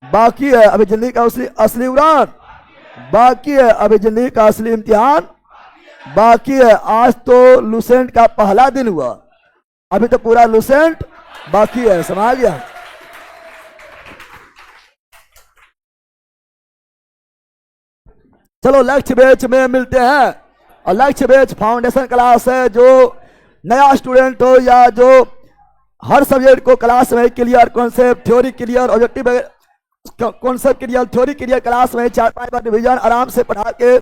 [SPEAKER 1] बाकी है, अभी जिंदगी का असली उड़ान बाकी है, अभी जिंदगी का असली इम्तिहान बाकी है। आज तो लूसेंट का पहला दिन हुआ, अभी तो पूरा लूसेंट बाकी है, समझ गया। चलो लक्ष्य बैच में मिलते हैं, और लक्ष्य बैच फाउंडेशन क्लास है। जो नया स्टूडेंट हो या जो हर सब्जेक्ट को क्लास में clear, concept theory clear, objective concept clear, theory clear, class में 4-5 बार रिविजन आराम से पढ़ा के,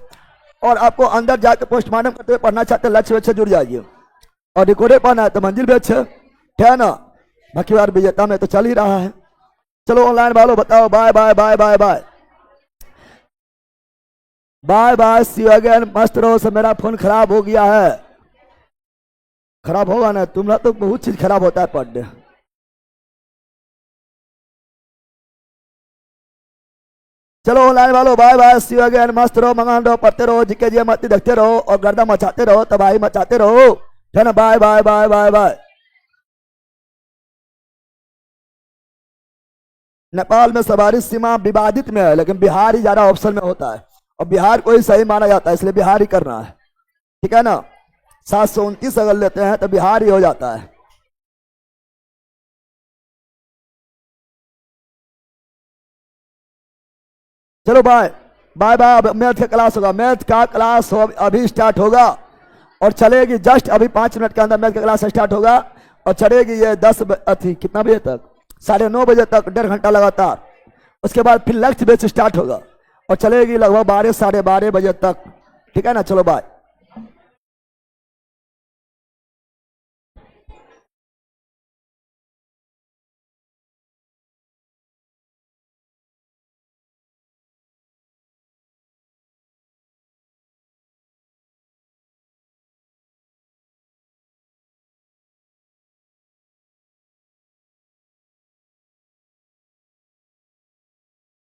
[SPEAKER 1] और आपको अंदर जाकर पोस्टमार्टम करते हुए पढ़ना चाहते हैं, लक्ष्य बैच से जुड़ जाइए। और रिकॉर्डेड पढ़ना है तो मंजिल बैच है, ठीक है ना। बाकी बार विजेता में तो चल ही रहा है। चलो ऑनलाइन वालों बताओ, bye bye bye bye bye bye bye, see you again, मस्त रहो। सब मेरा फोन खराब हो गया है, खराब होगा ना, तुम्हारा तो बहुत चीज खराब होता है पर डे। चलो ऑनलाइन वालों bye bye, see you again, मस्त रहो, मंगान रहो, पढ़ते रहो, जीके जी मत देखते रहो, और गर्दा मचाते रहो, तबाही मचाते रहो, है ना। Bye bye bye bye bye. Nepal में सवारी सीमा विवादित में है, लेकिन बिहार ही ज्यादा ऑप्शन में होता है, और बिहार को ही सही माना जाता है, इसलिए बिहार ही करना है, ठीक है ना। 729 अगर लेते हैं तो बिहार ही हो जाता है। चलो बाय बाय बाय। अब मैथ का क्लास होगा, मैथ का क्लास अभी स्टार्ट होगा, और चलेगी जस्ट अभी 5 मिनट के अंदर मैथ का क्लास स्टार्ट होगा, और चलेगी ये 10 कितना बजे तक, 9:30 बजे तक, 1.5 घंटा लगातार। उसके बाद फिर लक्ष्य बैच स्टार्ट होगा, और चलेगी लगभग 12 साढ़े 12 बजे तक, ठीक है ना। चलो बाय।